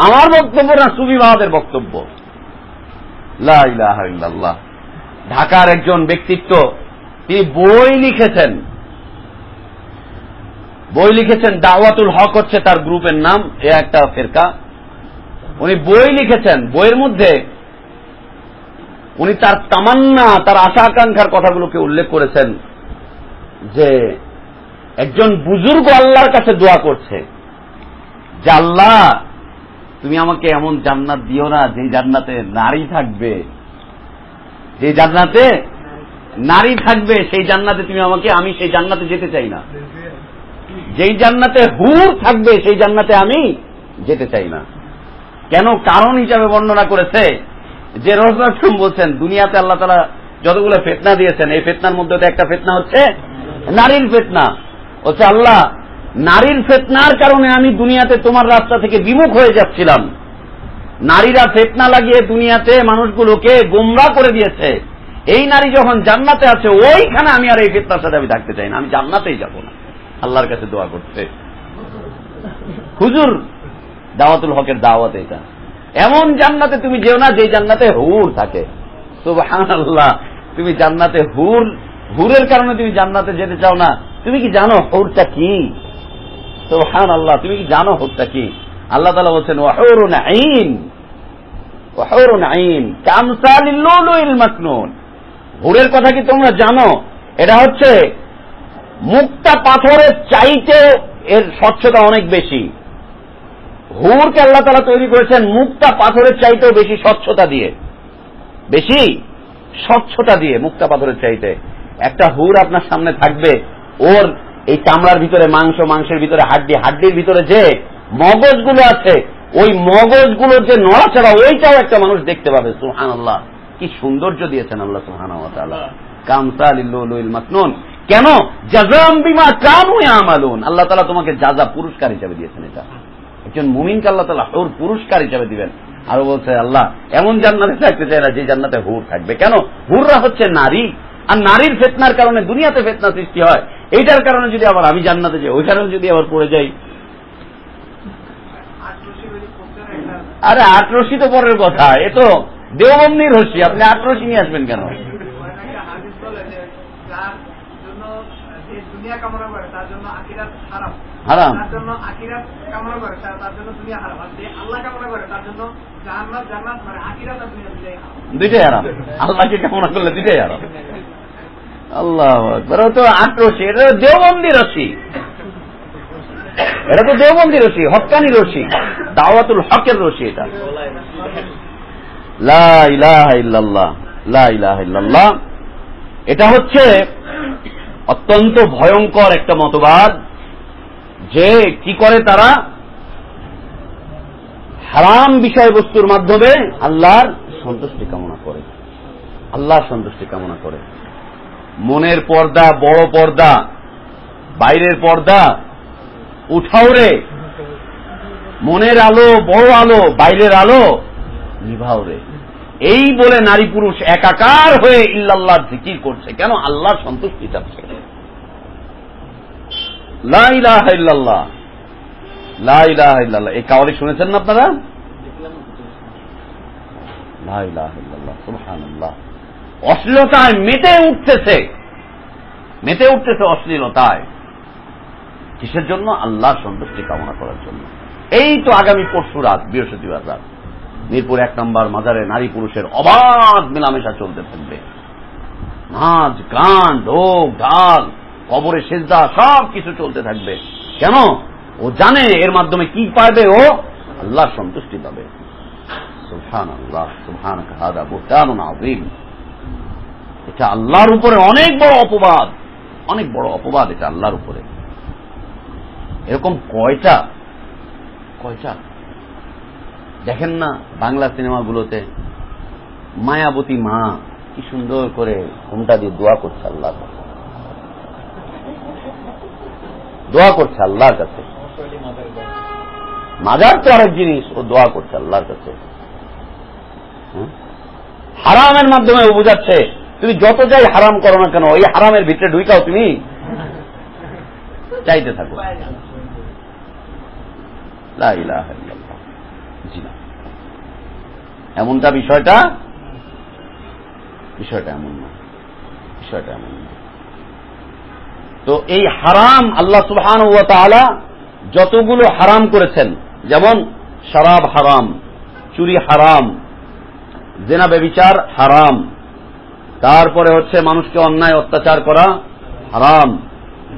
আমার বক্তব্য না, সুফি বাবাদের বক্তব্য। লা ইলাহা ইল্লাল্লাহ। ঢাকার একজন ব্যক্তিত্ব, তিনি বই লিখেছেন, দাওয়াতুল হক হচ্ছে তার গ্রুপের নাম, এ একটা ফেরকা। উনি বই লিখেছেন, বইয়ের মধ্যে উনি তার তামান্না, তার আশা আকাঙ্ক্ষার কথাগুলোকে উল্লেখ করেছেন যে একজন বুজুর্গ আল্লাহর কাছে দোয়া করছে যে আল্লাহ তুমি আমাকে এমন জান্নাত দিও না যে জান্নাতে নারী থাকবে, যে জান্নাতে নারী থাকবে সেই জান্নাতে তুমি আমাকে, আমি সেই জান্নাতে যেতে চাই না। যেই জান্নাতে হুর থাকবে সেই জান্নাতে আমি যেতে চাই না। কেন? কারণ হিসাবে বর্ণনা করেছে যে রাসূলুল্লাহ সাল্লাল্লাহু আলাইহি ওয়াসাল্লাম বলছেন দুনিয়াতে আল্লাহ তাআলা যতগুলো ফিতনা দিয়েছেন, এই ফিতনার মধ্যে একটা ফিতনা হচ্ছে নারীর ফিতনা। হচ্ছে আল্লাহ নারীর ফিতনার কারণে আমি দুনিয়াতে তোমার রাস্তা থেকে বিমুখ হয়ে যাচ্ছিলাম। নারীরা ফিতনা লাগিয়ে দুনিয়াতে মানুষগুলোকে গোমরাহ করে দিয়েছে। এই নারী যখন জান্নাতে আছে ওইখানে আমি আর এই ফিতনার সাথে আমি থাকতে চাই না, আমি জান্নাতেই যাব না। আল্লাহর কাছে দোয়া করছে হুজুর। দাওয়াতুল হকের দাওয়াত এটা। এমন জান্নাতে তুমি যেও না যে জান্নাতে হুর থাকে। সুবহানাল্লাহ। তুমি জান্নাতে হুরের কারণে তুমি জান্নাতে যেতে চাও না। তুমি কি জানো হুরটা কি? সুবহানাল্লাহ। তুমি কি জানো হুরটা কি? আল্লাহ তাআলা বলেন ওয়াহুরুন আইন কামসালিল লুলুইল মাকনুন। হুরের কথা কি তোমরা জানো? এটা হচ্ছে মুক্তা পাথরের চাইতে এর স্বচ্ছতা অনেক বেশি। হুরকে আল্লাহ তাআলা তৈরি করেছেন মুক্তা পাথরের চাইতেও বেশি স্বচ্ছতা দিয়ে, বেশি স্বচ্ছতা দিয়ে মুক্তা পাথরের চাইতে। একটা হুর আপনার সামনে থাকবে, ওর এই চামড়ার ভিতরে মাংস, মাংসের ভিতরে হাড্ডি, হাড্ডির ভিতরে যে মগজগুলো আছে ওই মগজগুলোর যে নড়াচড়া ওইটাও একটা মানুষ দেখতে পাবে। সুবহানাল্লাহ। কি সৌন্দর্য দিয়েছেন আল্লাহ সুবহানাহু ওয়া তাআলা। কামসালিল লুলুইল মাকনুন। কেন? জাযাম বিমা কানু ইয়ামালুন। আল্লাহ তাআলা তোমাকে জাযা পুরস্কার হিসেবে দিয়েছেন। এটা একজন মুমিনকে আল্লাহ তাআলা হুর পুরস্কার হিসেবে দিবেন। আরো বলছে আল্লাহ এমন জান্নাতে থাকতে চায় না যে জান্নাতে হুর থাকবে। কেন? হুররা হচ্ছে নারী, আর নারীর ফিতনার কারণে দুনিয়াতে ফিতনা সৃষ্টি হয়। এইটার কারণে যদি আবার আমি জান্নাতে যাই, ওইখানেও যদি আবার পড়ে যাই, আরে 8 রশি তো পরের কথা, এ তো দেওবন্দির রশি, আপনি 8 রশি নিয়ে আসবেন কেন? হারাম। দুইটাই হারাম। আল্লাহকে কামনা করলে দুইটাই হারাম। আল্লাহু আকবার। তো 8 রশি, এটা দেওবন্দি রশি, এটা তো দেওবন্দি রশি, হক্কানি রশি, দাওয়াতুল হকের রশি। এটা লা ইলাহা ইল্লাল্লাহ, লা ইলাহা ইল্লাল্লাহ। এটা হচ্ছে অত্যন্ত ভয়ঙ্কর একটা মতবাদ যে কি করে তারা হারাম বিষয়বস্তুর মাধ্যমে আল্লাহর সন্তুষ্টি কামনা করে, আল্লাহর সন্তুষ্টি কামনা করে। মনের পর্দা, বড় পর্দা, বাইরের পর্দা উঠাও রে, মনের আলো বড় আলো, বাইরের আলো নিভাও রে। এই বলে নারী পুরুষ একাকার হয়ে ইল্লাল্লাহর জিকির করছে। কেন? আল্লাহর সন্তুষ্টি চাচ্ছে। লা ইলাহা ইল্লাল্লাহ, লা ইলাহা ইল্লাল্লাহ। এই কাওয়ালি শুনেছেন না আপনারা? লা ইলাহা ইল্লাল্লাহ, সুবহানাল্লাহ। অশ্লীলতায় মেতে উঠতেছে, মেতে উঠতেছে অশ্লীলতায়। কিসের জন্য? আল্লাহর সন্তুষ্টি কামনা করার জন্য। এই তো আগামী পরশু রাত, বৃহস্পতিবার রাত, মিরপুর 1 নম্বর মাজারে নারী পুরুষের অবাধ মেলামেশা চলতে থাকবে। নাচ গান, ঢোক ঢাল, কবরে সিজদা সব কিছু চলতে থাকবে। কেন? ও জানে এর মাধ্যমে কি পাবে, ও আল্লাহর সন্তুষ্টি পাবে। সুবহানাল্লাহ, সুবহানাকা হাযা বুহতানুন আযীম। এটা আল্লাহর উপরে অনেক বড় অপবাদ, অনেক বড় অপবাদ এটা আল্লাহর উপরে। এরকম কয়টা দেখেন না বাংলা সিনেমাগুলোতে, মায়াবতী মা কি সুন্দর করে ঘুমটা দিয়ে দোয়া করছে আল্লাহর কাছে, দোয়া করছে আল্লাহর কাছে। মাজার তো আরেক জিনিস, ও দোয়া করছে আল্লাহর কাছে। হারামের মাধ্যমে ও বোঝাচ্ছে তুমি যত যাই হারাম করো না কেন, এই হারামের ভিতরে ঢুকাও, তুমি চাইতে থাকো। লা ইলাহা ইল্লাল্লাহ। জি না, এমনটা বিষয়টা এমন না, বিষয়টা এমন না। তো এই হারাম আল্লাহ সুবহানাহু ওয়া তাআলা যতগুলো হারাম করেছেন, যেমন শরাব হারাম, চুরি হারাম, জিনা ব্যভিচার হারাম, তারপরে হচ্ছে মানুষকে অন্যায় অত্যাচার করা হারাম,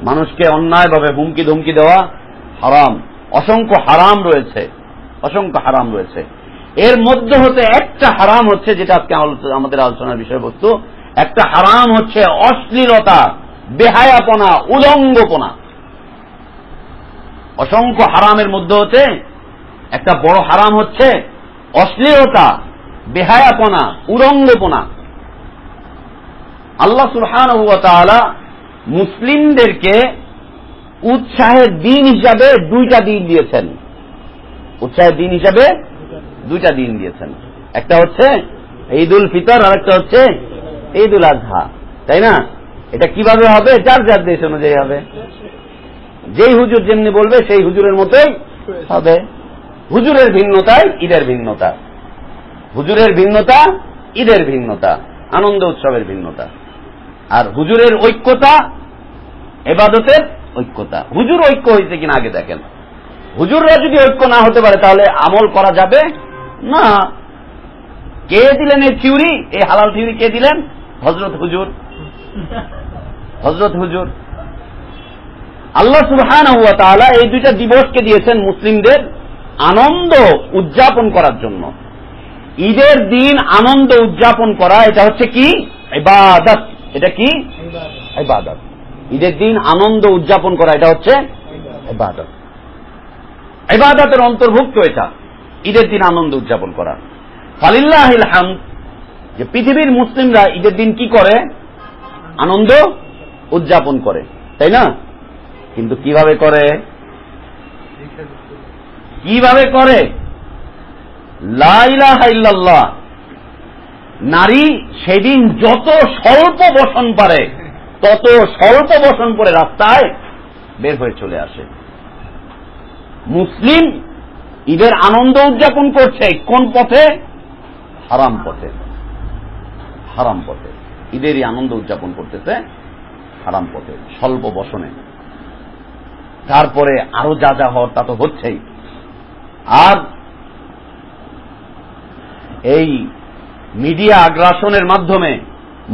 মানুষকে অন্যায়ভাবে হুমকি ধমকি দেওয়া হারাম, অসংখ্য হারাম রয়েছে, অসংখ্য হারাম রয়েছে। এর মধ্যে হতে একটা হারাম হচ্ছে, যেটা আজকে আমাদের আলোচনার বিষয়বস্তু, একটা হারাম হচ্ছে অশ্লীলতা, বেহায়াপনা, উলঙ্গপনা। অসংখ্য হারামের মধ্যে হতে একটা বড় হারাম হচ্ছে অশ্লীলতা, বেহায়াপনা, উলঙ্গপনা। আল্লাহ সুবহানাহু ওয়া তাআলা মুসলিমদেরকে উৎসাহের দিন হিসাবে দুইটা দিন দিয়েছেন, উৎসাহের দিন হিসাবে দুইটা দিন দিয়েছেন। একটা হচ্ছে ঈদুল ফিতর, আর একটা হচ্ছে ঈদুল আজহা, তাই না? এটা কিভাবে হবে? যার যার দেশ অনুযায়ী হবে, যেই হুজুর যেমনি বলবে সেই হুজুরের মতোই হবে। হুজুরের ভিন্নতায় ঈদের ভিন্নতা, হুজুরের ভিন্নতা ঈদের ভিন্নতা, আনন্দ উৎসবের ভিন্নতা। আর হুজুরের ঐক্যতা ইবাদতের ঐক্যতা। হুজুর ঐক্য হয়েছে কিনা আগে দেখেন। হুজুররা যদি ঐক্য না হতে পারে তাহলে আমল করা যাবে না। কে দিলেন এই থিওরি, এই হালাল থিওরি কে দিলেন? হযরত হুজুর, হযরত হুজুর। আল্লাহ সুবহানাহু ওয়া তাআলা এই দুইটা দিবসকে দিয়েছেন মুসলিমদের আনন্দ উদযাপন করার জন্য। ঈদের দিন আনন্দ উদযাপন করা, এটা হচ্ছে কি? ইবাদত। এটা কি? ইবাদত। ঈদের দিন আনন্দ উদযাপন করা, এটা হচ্ছে ইবাদত। ইবাদতের অন্তর্ভুক্ত এটা, ঈদের দিন আনন্দ উদযাপন করা। ফালিল্লাহিল হামদ, যে পৃথিবীর মুসলিমরা ঈদের দিন কি করে? আনন্দ উদযাপন করে, তাই না? কিন্তু কিভাবে করে? কিভাবে করে? লা ইলাহা ইল্লাল্লাহ। নারী সেদিন যত স্বল্প বসন পারে তত স্বল্প বসন করে রাস্তায় বের হয়ে চলে আসে। মুসলিম ঈদের আনন্দ উদযাপন করছে কোন পথে? হারাম পথে, হারাম পথে। ঈদেরই আনন্দ উদযাপন করতেছে হারাম পথে, স্বল্প বসনে। তারপরে আরো যা যা হওয়ার তা তো হচ্ছেই। আর এই মিডিয়া আগ্রাসনের মাধ্যমে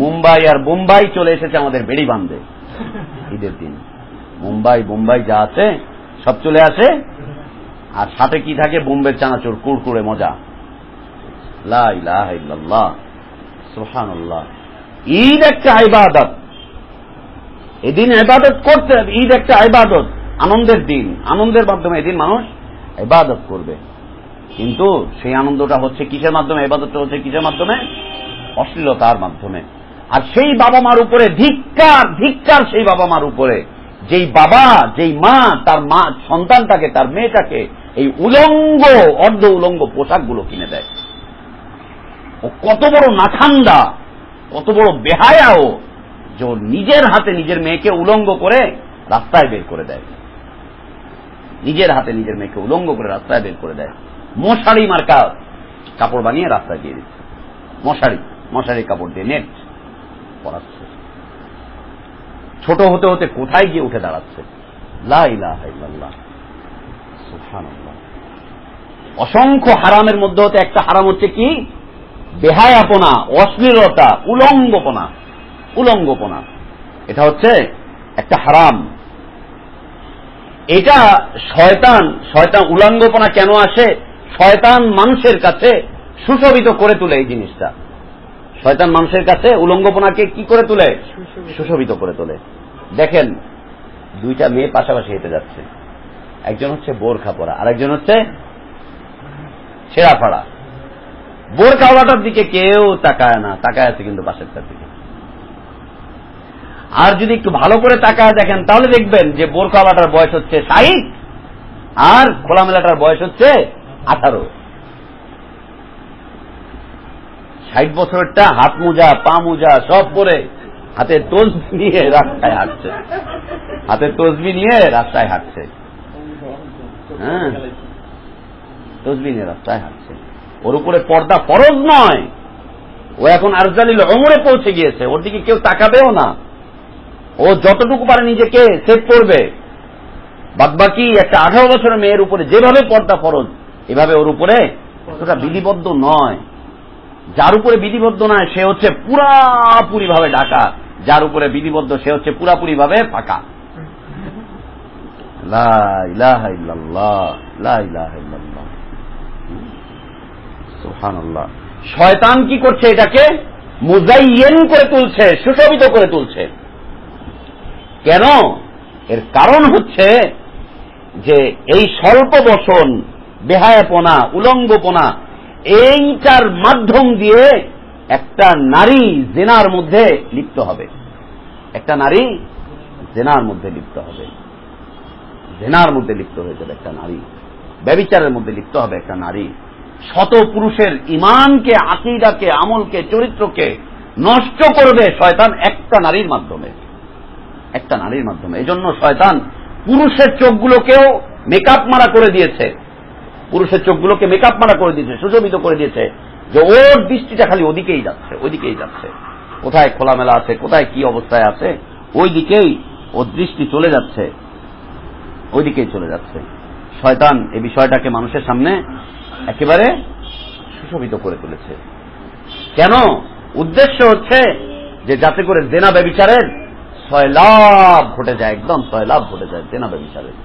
মুম্বাই আর বোম্বাই চলে এসেছে আমাদের বেড়ি বাঁধে। ঈদের দিন মুম্বাই বোম্বাই যা আছে সব চলে আসে, আর সাথে কি থাকে? বোম্বের চানাচুর, কুড়কুড়ে মজা। লা ইলাহা ইল্লাল্লাহ, সুবহানাল্লাহ। ঈদ একটা ইবাদত, এদিন ইবাদত করতে হবে। ঈদ একটা ইবাদত, আনন্দের দিন, আনন্দের মাধ্যমে এদিন মানুষ ইবাদত করবে। কিন্তু সেই আনন্দটা হচ্ছে কিসের মাধ্যমে? ইবাদতটা হচ্ছে কিসের মাধ্যমে? অশ্লীলতার মাধ্যমে। আর সেই বাবা মার উপরে ধিক্কার, ধিক্কার সেই বাবা মার উপরে, যেই বাবা যেই মা তার মা সন্তানটাকে, তার মেয়েটাকে এই উলঙ্গ, অর্ধ উলঙ্গ পোশাকগুলো কিনে দেয়। ও কত বড় নাঠান্ডা, কত বড় বেহায়া ও, যে নিজের হাতে নিজের মেয়েকে উলঙ্গ করে রাস্তায় বের করে দেয়। নিজের হাতে নিজের মেয়েকে উলঙ্গ করে রাস্তায় বের করে দেয়। মশারি মার্কা কাপড় বানিয়ে রাস্তায় দিয়ে দিচ্ছে, মশারি কাপড় দিয়ে নেট পরাচ্ছে। ছোট হতে হতে কোথায় গিয়ে উঠে দাঁড়াচ্ছে। লা ইলাহা ইল্লাল্লাহ, সুবহানাল্লাহ। অসংখ্য হারামের মধ্যে হতে একটা হারাম হচ্ছে কি? বেহায়াপনা, অশ্লীলতা, উলঙ্গপনা। উলঙ্গপনা এটা হচ্ছে একটা হারাম। এটা শয়তান উলঙ্গপনা কেন আসে? শয়তান মানুষের কাছে সুশোভিত করে তোলে এই জিনিসটা। শয়তান মানুষের কাছে উলঙ্গপনাকে কি করে তোলে? সুশোভিত করে তোলে। দেখেন, দুইটা মেয়ে পাশাপাশি হেঁটে যাচ্ছে, একজন হচ্ছে বোরখা পরা, আরেকজন হচ্ছে ছেঁড়া ফাড়া। বোরখাওয়ালাটার দিকে কেউ তাকায় না, তাকায় আছে কিন্তু পাশেরটার দিকে। আর যদি একটু ভালো করে তাকায় দেখেন তাহলে দেখবেন যে বোরখাওয়ালাটার বয়স হচ্ছে 60 আর খোলামেলাটার বয়স হচ্ছে 18। 60 বছরেরটা হাত মোজা পা মোজা সব পরে হাতে তসবি নিয়ে রাস্তায় হাঁটছে, হাতে তসবি নিয়ে রাস্তায় হাঁটছে। হ্যাঁ, তসবি নিয়ে রাস্তায় হাঁটছে। ওর উপরে পর্দা ফরজ নয়, ও এখন আরজালিল ওমরে পৌঁছে গিয়েছে, ওর দিকে কেউ তাকাবেও না। ও যতটুকু পারে নিজেকে সেভ করবে, বাদবাকি একটা 18 বছরের মেয়ের উপরে যেভাবে পর্দা ফরজ এভাবে ওর উপরে এতটা বিধিবদ্ধ নয়। যার উপরে বিধিবদ্ধ নয় সে হচ্ছে পুরাপুরি ভাবে ঢাকা, যার উপরে বিধিবদ্ধ সে হচ্ছে পুরাপুরি ভাবে ফাঁকা। লা ইলাহা ইল্লাল্লাহ, লা ইলাহা ইল্লাল্লাহ, সুবহানাল্লাহ। শয়তান কি করছে? এটাকে মুজাইয়্যিন করে তুলছে, সুশোভিত করে তুলছে। কেন? এর কারণ হচ্ছে যে এই স্বল্প বসন, বেহায়াপনা, উলঙ্গপনা, এইটার মাধ্যম দিয়ে একটা নারী জিনার মধ্যে লিপ্ত হবে, একটা নারী জিনার মধ্যে লিপ্ত হবে, জিনার মধ্যে লিপ্ত হয়ে যাবে একটা নারী, ব্যভিচারের মধ্যে লিপ্ত হবে একটা নারী। শত পুরুষের ঈমানকে, আকীদাকে, আমলকে, চরিত্রকে নষ্ট করবে শয়তান একটা নারীর মাধ্যমে, একটা নারীর মাধ্যমে। এজন্য শয়তান পুরুষের চোখগুলোকেও মেকআপ মারা করে দিয়েছে, পুরুষের চোখগুলোকে মেকআপ মারা করে দিয়েছে, সুশোভিত করে দিয়েছে, যে ওর দৃষ্টিটা খালি ওদিকেই যাচ্ছে, ওইদিকেই যাচ্ছে। কোথায় খোলামেলা আছে, কোথায় কি অবস্থায় আছে, ওই দিকেই ওর দৃষ্টি চলে যাচ্ছে, ওইদিকেই চলে যাচ্ছে। শয়তান এই বিষয়টাকে মানুষের সামনে একেবারে সুশোভিত করে তুলেছে। কেন? উদ্দেশ্য হচ্ছে যে যাতে করে জেনা ব্যভিচারের সয়লাভ ঘটে যায়, একদম সয়লাভ ঘটে যায় জেনা ব্যভিচারের,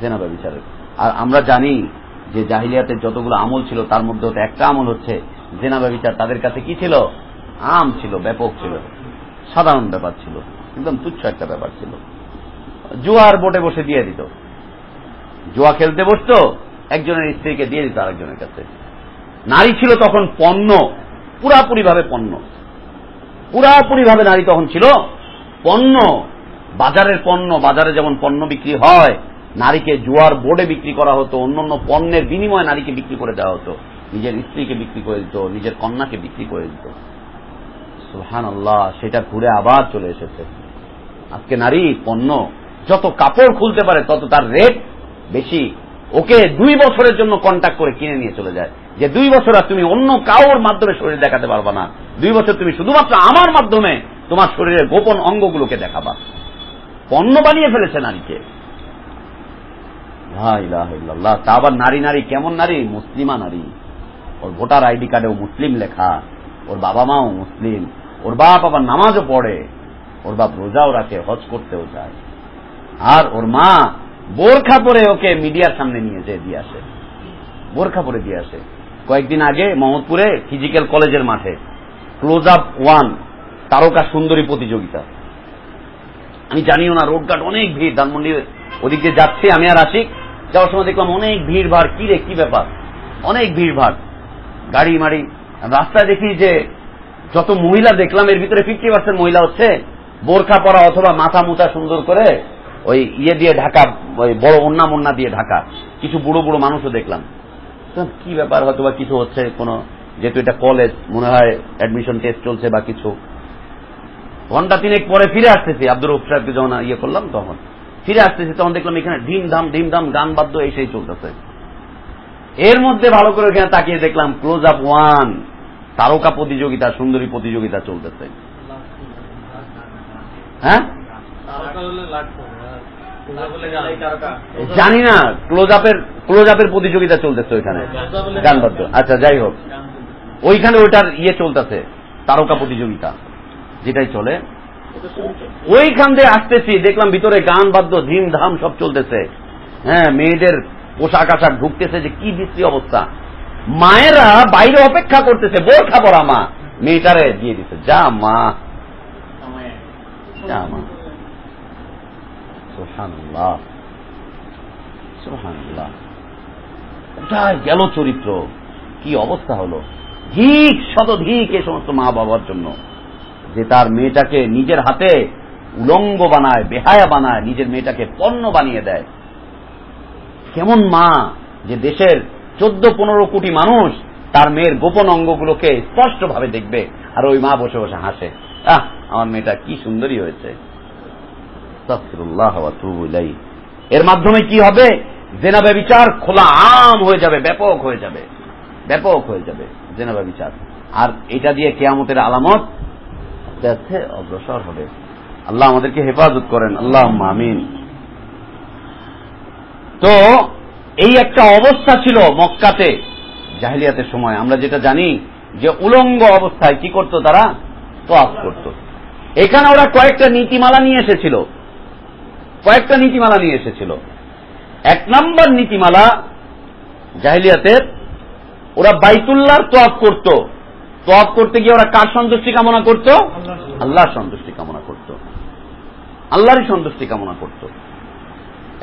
জেনা ব্যভিচারের। আর আমরা জানি যে জাহিলিয়াতের যতগুলো আমল ছিল তার মধ্যে একটা আমল হচ্ছে জেনা ব্যভিচার। তাদের কাছে কি ছিল? আম ছিল, ব্যাপক ছিল, সাধারণ ব্যাপার ছিল, একদম তুচ্ছ একটা ব্যাপার ছিল। জুয়ার বোটে বসে দিয়ে দিত, জুয়া খেলতে বসতো, একজনের স্ত্রীকে দিয়ে দিত আরেকজনের কাছে। নারী ছিল তখন পণ্য, পুরাপুরি ভাবে পণ্য, পুরাপুরি ভাবে নারী তখন ছিল পণ্য, বাজারের পণ্য। বাজারে যেমন পণ্য বিক্রি হয়, নারীকে জুয়ার বোর্ডে বিক্রি করা হতো, অন্যান্য পণ্যের বিনিময়ে নারীকে বিক্রি করে দেওয়া হতো, নিজের স্ত্রীকে বিক্রি করে দিত, নিজের কন্যাকে বিক্রি করে দিত। সুবহানাল্লাহ, সেটা ঘুরে আবার চলে এসেছে। আজকে নারী পণ্য, যত কাপড় খুলতে পারে তত তার রেট বেশি। ওকে 2 বছরের জন্য কন্ট্যাক্ট করে কিনে নিয়ে চলে যায়, যে 2 বছর আর তুমি অন্য কাউর মাধ্যমে শরীর দেখাতে পারবা না, 2 বছর তুমি শুধুমাত্র আমার মাধ্যমে তোমার শরীরের গোপন অঙ্গগুলোকে দেখাবা। পণ্য বানিয়ে ফেলেছে নারীকে। লা ইলাহা ইল্লাল্লাহ। তা আবার নারী, নারী কেমন নারী? মুসলিমা নারী। ওর ভোটার আইডি কার্ডেও মুসলিম লেখা, ওর বাবা মাও মুসলিম, ওর বাপ আবার নামাজও পড়ে, ওর বাপ রোজাও রাখে, হজ করতেও যায়, আর ওর মা বোরখা পরে ওকে মিডিয়ার সামনে নিয়ে যেয়ে দিয়ে আসে, বোরখা পরে দিয়ে আসে। কয়েকদিন আগে মোহাম্মদপুরে ফিজিক্যাল কলেজের মাঠে ক্লোজ আপ 1 তারকা সুন্দরী প্রতিযোগিতা। আমি জানিও না, রোডঘাট অনেক ভিড়, ধানমন্ডি ওদিক দিয়ে যাচ্ছি আমি আর আশিক, যাওয়ার সময় দেখলাম অনেক ভিড় ভাড়। কি রে, কি ব্যাপার? অনেক ভিড় ভাড়, গাড়ি মাড়ি। রাস্তায় দেখি যে যত মহিলা দেখলাম এর ভিতরে 50% মহিলা হচ্ছে বোরখা পরা অথবা মাথা মুথা সুন্দর করে ওই ইয়ে দিয়ে ঢাকা, ওই বড় ওন্না মোন্না দিয়ে ঢাকা। কিছু বুড়ো বুড়ো মানুষও দেখলাম। কি ব্যাপার? হয়তো বা কিছু হচ্ছে, কোন, যেহেতু এটা কলেজ মনে হয় অ্যাডমিশন টেস্ট চলছে বা কিছু। ঘন্টা 3 পরে ফিরে আসতেছি, আব্দুর রউফ সাহেবকে যখন ইয়ে করলাম তখন ফিরে আসতেছি, তখন দেখলাম এখানে ঢিমধাম গান বাদ্য এই সেই চলতেছে। এর মধ্যে ভালো করে এখানে তাকিয়ে দেখলাম ক্লোজ আপ 1 তারকা প্রতিযোগিতা, সুন্দরী প্রতিযোগিতা চলতেছে। হ্যাঁ, জানি না, ক্লোজ আপের প্রতিযোগিতা চলতেছে ওইখানে, গান বাদ্য। আচ্ছা, যাই হোক, ওইখানে ওইটার ইয়ে চলতেছে, তারকা প্রতিযোগিতা যেটাই চলে। ওইখান দিয়ে আসতেছি, দেখলাম ভিতরে গান বাদ্য ধিম ধাম সব চলতেছে। হ্যাঁ, মেয়েদের পোশাক আশাক ঢুকতেছে, যে কি বিশ্রী অবস্থা। মায়েরা বাইরে অপেক্ষা করতেছে, বোরখা পরা মা মেয়েটারে দিয়ে দিচ্ছে, যা মা যা মা। সুবহানাল্লাহ সুবহানাল্লাহ, কোথায় গেল চরিত্র, কি অবস্থা হলো। ধিক শতধিক এই সমস্ত মা বাবার জন্য, যে তার মেয়েটাকে নিজের হাতে উলঙ্গ বানায়, বেহায়া বানায়, নিজের মেয়েটাকে পণ্য বানিয়ে দেয়। কেমন মা, যে দেশের 14-15 কোটি মানুষ তার মেয়ের গোপন অঙ্গগুলোকে স্পষ্টভাবে দেখবে, আর ওই মা বসে বসে হাসে, আহ আমার মেয়েটা কি সুন্দরী হয়েছে। আস্তাগফিরুল্লাহ ওয়া আতুবু ইলাইহি। এর মাধ্যমে কি হবে? জিনা ব্যভিচার খোলা আম হয়ে যাবে, ব্যাপক হয়ে যাবে, ব্যাপক হয়ে যাবে জিনা ব্যভিচার। আর এটা দিয়ে কিয়ামতের আলামত আস্তে অগ্রসর হবে। আল্লাহ আমাদেরকে হেফাজত করেন, আল্লাহুম্মা আমিন। তো এই একটা অবস্থা ছিল মক্কাতে জাহেলিয়াতের সময়। আমরা যেটা জানি যে উলঙ্গ অবস্থায় কি করত তারা? তওয়াফ করত। এখানে ওরা কয়েকটা নীতিমালা নিয়ে এসেছিল, কয়েকটা নীতিমালা নিয়ে এসেছিল। 1 নম্বর নীতিমালা জাহেলিয়াতের, ওরা বাইতুল্লাহর তওয়াফ করত। তওয়াফ করতে গিয়ে ওরা কার সন্তুষ্টি কামনা করত? আল্লাহর সন্তুষ্টি কামনা করত, আল্লাহরই সন্তুষ্টি কামনা করত।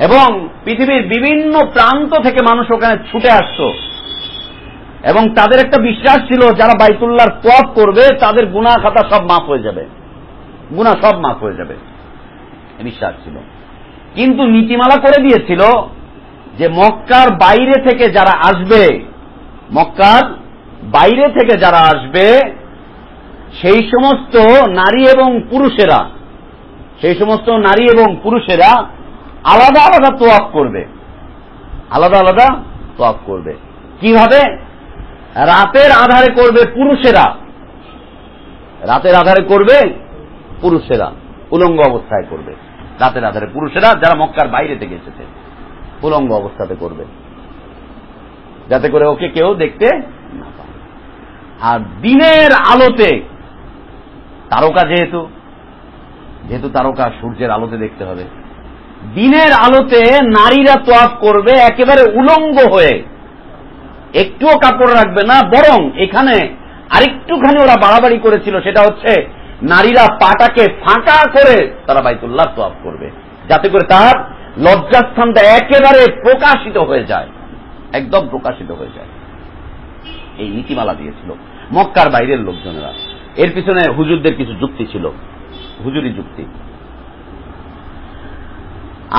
এবং পৃথিবীর বিভিন্ন প্রান্ত থেকে মানুষ ওখানে ছুটে আসত, এবং তাদের একটা বিশ্বাস ছিল যারা বাইতুল্লাহর তওয়াফ করবে তাদের গুনাহ খাতা সব মাফ হয়ে যাবে, গুনাহ সব মাফ হয়ে যাবে, বিশ্বাস ছিল। কিন্তু নীতিমালা করে দিয়েছিল যে মক্কার বাইরে থেকে যারা আসবে, মক্কার বাইরে থেকে যারা আসবে সেই সমস্ত নারী এবং পুরুষেরা, সেই সমস্ত নারী এবং পুরুষেরা আলাদা আলাদা তওয়াফ করবে, আলাদা আলাদা তওয়াফ করবে। কিভাবে? রাতের আধারে করবে পুরুষেরা, রাতের আধারে করবে পুরুষেরা, উলঙ্গ অবস্থায় করবে। রাতের আধারে পুরুষেরা যারা মক্কার বাইরে থেকে এসেছে উলঙ্গ অবস্থাতে করবে, যাতে করে ওকে কেউ দেখতে না পায়। আর দিনের আলোতে, তারকা যেহেতু তারকা সূর্যের আলোতে দেখতে হবে, দিনের আলোতে নারীরা তওয়াফ করবে একেবারে উলঙ্গ হয়ে, একটুও কাপড় রাখবে না। বরং এখানে আরেকটুখানি ওরা বাড়াবাড়ি করেছিল, সেটা হচ্ছে নারীরা পাটাকে ফাঁকা করে তারা বাইতুল্লাহ তওয়াফ করবে, যাতে করে তার লজ্জাস্থানটা একেবারে প্রকাশিত হয়ে যায়, একদম প্রকাশিত হয়ে যায়। এই নীতিমালা দিয়েছিল মক্কার বাইরের লোকজনেরা। এর পিছনে হুজুরদের কিছু যুক্তি ছিল, হুজুরি যুক্তি।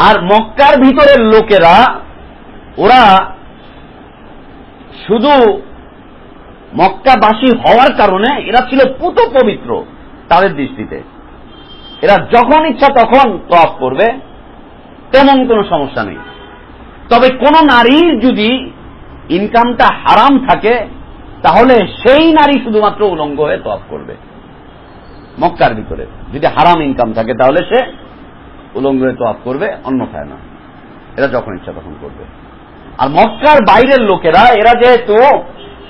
আর মক্কার ভিতরের লোকেরা, ওরা শুধু মক্কাবাসী হওয়ার কারণে এরা ছিল পুত পবিত্র তাদের দৃষ্টিতে। এরা যখন ইচ্ছা তখন তওয়াফ করবে, তেমন কোনো সমস্যা নেই। তবে কোন নারীর যদি ইনকামটা হারাম থাকে তাহলে সেই নারী শুধুমাত্র উলঙ্গ হয়ে তওয়াফ করবে। মক্কার ভিতরে যদি হারাম ইনকাম থাকে তাহলে সে উলঙ্গ হয়ে তওয়াফ করবে, অন্যথায় না। এরা যখন ইচ্ছা তখন করবে। আর মক্কার বাইরের লোকেরা, এরা যেহেতু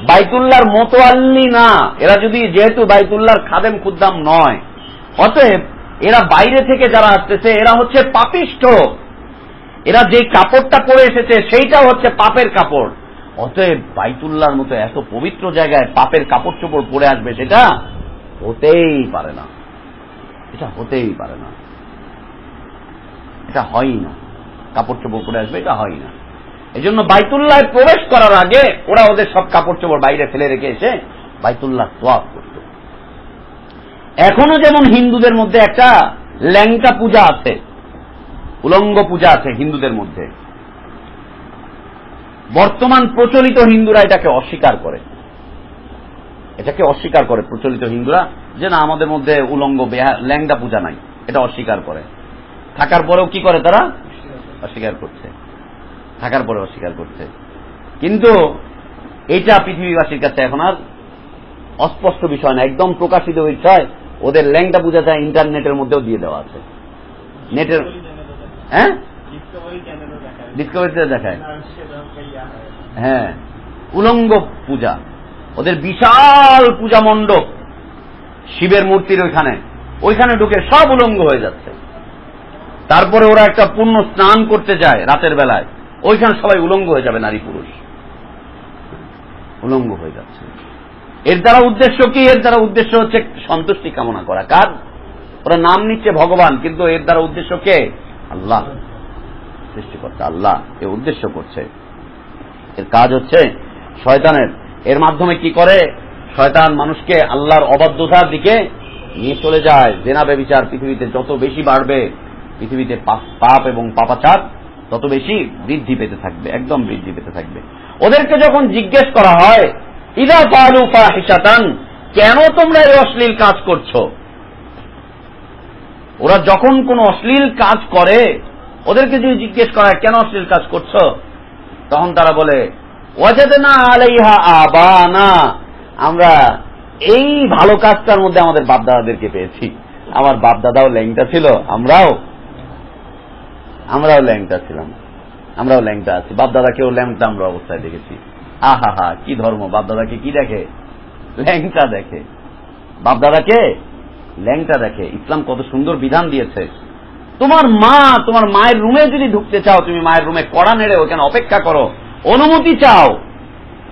বাইতুল্লাহর মোতোয়াল্লি না, এরা যেহেতু বাইতুল্লাহর খাদেম খুদ্দাম নয়, অতএব এরা বাইরে থেকে যারা আসতেছে এরা হচ্ছে পাপিষ্ঠ। এরা যে কাপড়টা পরে এসেছে সেইটাও হচ্ছে পাপের কাপড়। অতএব বাইতুল্লাহর মতো এত পবিত্র জায়গায় পাপের কাপড় চোপড় পরে আসবে, সেটা হতেই পারে না, এটা হতেই পারে না, এটা হয় না। কাপড় চোপড় পরে আসবে, এটা হয় না। এই জন্য বাইতুল্লাহ প্রবেশ করার আগে ওরা ওদের সব কাপড় চোপড় বাইরে ফেলে রেখে এসে বাইতুল্লাহ তওয়াফ করত। এখনো যেমন হিন্দুদের মধ্যে একটা ল্যাংটা পূজা আছে, উলঙ্গ পূজা আছে হিন্দুদের মধ্যে। বর্তমান প্রচলিত হিন্দুরা এটাকে অস্বীকার করে, এটাকে অস্বীকার করে প্রচলিত হিন্দুরা, যে না আমাদের মধ্যে উলঙ্গ ল্যাংটা পূজা নাই, এটা অস্বীকার করে। থাকার পরেও কি করে তারা? অস্বীকার করছে, থাকার পরে অস্বীকার করছে। কিন্তু এটা পৃথিবীবাসীর কাছে এখন আর অস্পষ্ট বিষয় না, একদম প্রকাশিত বিষয়। ওদের ল্যাংটা পূজাটা ইন্টারনেটের মধ্যেও দিয়ে দেওয়া আছে, নেটের, হ্যাঁ ডিসকভারিতে দেখায়। হ্যাঁ, উলঙ্গ পূজা, ওদের বিশাল পূজা মণ্ডপ, শিবের মূর্তির ওইখানে ওইখানে ঢুকে সব উলঙ্গ হয়ে যাচ্ছে। তারপরে ওরা একটা পূর্ণ স্নান করতে যায় রাতের বেলায়, ওইখানে সবাই উলঙ্গ হয়ে যাবে, নারী পুরুষ উলঙ্গ হয়ে যাচ্ছে। এর দ্বারা উদ্দেশ্য কি? এর দ্বারা উদ্দেশ্য হচ্ছে সন্তুষ্টি কামনা করা। কার? ওরা নাম নিচ্ছে ভগবান, কিন্তু এর দ্বারা উদ্দেশ্য কে? আল্লাহ, সৃষ্টিকর্তা আল্লাহ এ উদ্দেশ্য করছে। এর কাজ হচ্ছে শয়তানের। এর মাধ্যমে কি করে? শয়তান মানুষকে আল্লাহর অবাধ্যতার দিকে নিয়ে চলে যায়। জেনা ব্যভিচার পৃথিবীতে যত বেশি বাড়বে, পৃথিবীতে পাপ এবং পাপাচার তত বেশি বৃদ্ধি পেতে থাকবে, একদম বৃদ্ধি পেতে থাকবে। ওদেরকে যখন জিজ্ঞেস করা হয়, ইযা ফাআলু ফাহিশাতান, কেন তোমরা এই অশ্লীল কাজ করছো? ওরা যখন কোন অশ্লীল কাজ করে, ওদেরকে যদি জিজ্ঞেস করা হয় কেন অশ্লীল কাজ করছো, তখন তারা বলে ওয়াজাদনা আলাইহা আবানা, আমরা এই ভালো কাজটার মধ্যে আমাদের বাপদাদাদেরকে পেয়েছি। আমার বাপদাদাও ল্যাংটা ছিল, আমরাও ল্যাংটা ছিলাম, আমরাও ল্যাংটা আছি, বাপদাদাকেও ল্যাংটা আমরা অবস্থায় দেখেছি। আহা হা, কি ধর্ম! বাপদাদাকে কি দেখে? ল্যাংটা দেখে। বাপদাদাকে ল্যাংটা দেখে। ইসলাম কত সুন্দর বিধান দিয়েছে। তোমার মায়ের রুমে যদি ঢুকতে চাও, তুমি মায়ের রুমে কড়া নেড়ে ওখানে অপেক্ষা করো, অনুমতি চাও।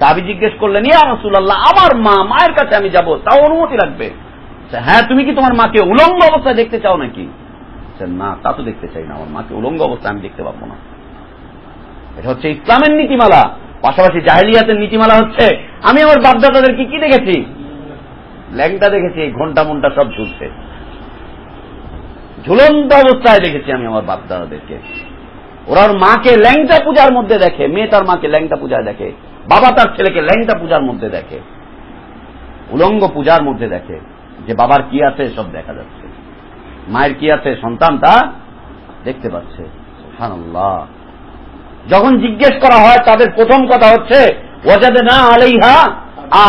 তাবি জিজ্ঞেস করলেন, ইয়া রাসূলুল্লাহ, আমার মায়ের কাছে আমি যাব, তাও অনুমতি লাগবে? হ্যাঁ, তুমি কি তোমার মাকে উলঙ্গ অবস্থায় দেখতে চাও নাকি? না, তা তো দেখতে চাই না, আমার মাকে উলঙ্গ অবস্থায় আমি দেখতে পাবো না। এটা হচ্ছে ইসলামের নীতিমালা। পাশাপাশি জাহেলিয়াতের নীতিমালা হচ্ছে, আমি আমার বাপদাদাদেরকে কি দেখেছি? ল্যাংটা দেখেছি, ঘন্টা মন্টা সব ঝুলছে, ঝুলন্ত অবস্থায় দেখেছি আমি আমার বাপদাদাদেরকে। ওরা ওর মাকে ল্যাংটা পূজার মধ্যে দেখে, মেয়ে তার মাকে ল্যাংটা পূজায় দেখে, বাবা তার ছেলেকে ল্যাংটা পূজার মধ্যে দেখে, উলঙ্গ পূজার মধ্যে দেখে, যে বাবার কি আছে সব দেখা যাচ্ছে, মায়ের কি আছে সন্তান তা দেখতে পাচ্ছে। সুবহানাল্লাহ। যখন জিজ্ঞেস করা হয়, তাদের প্রথম কথা হচ্ছে ওয়াজাদনা আলাইহা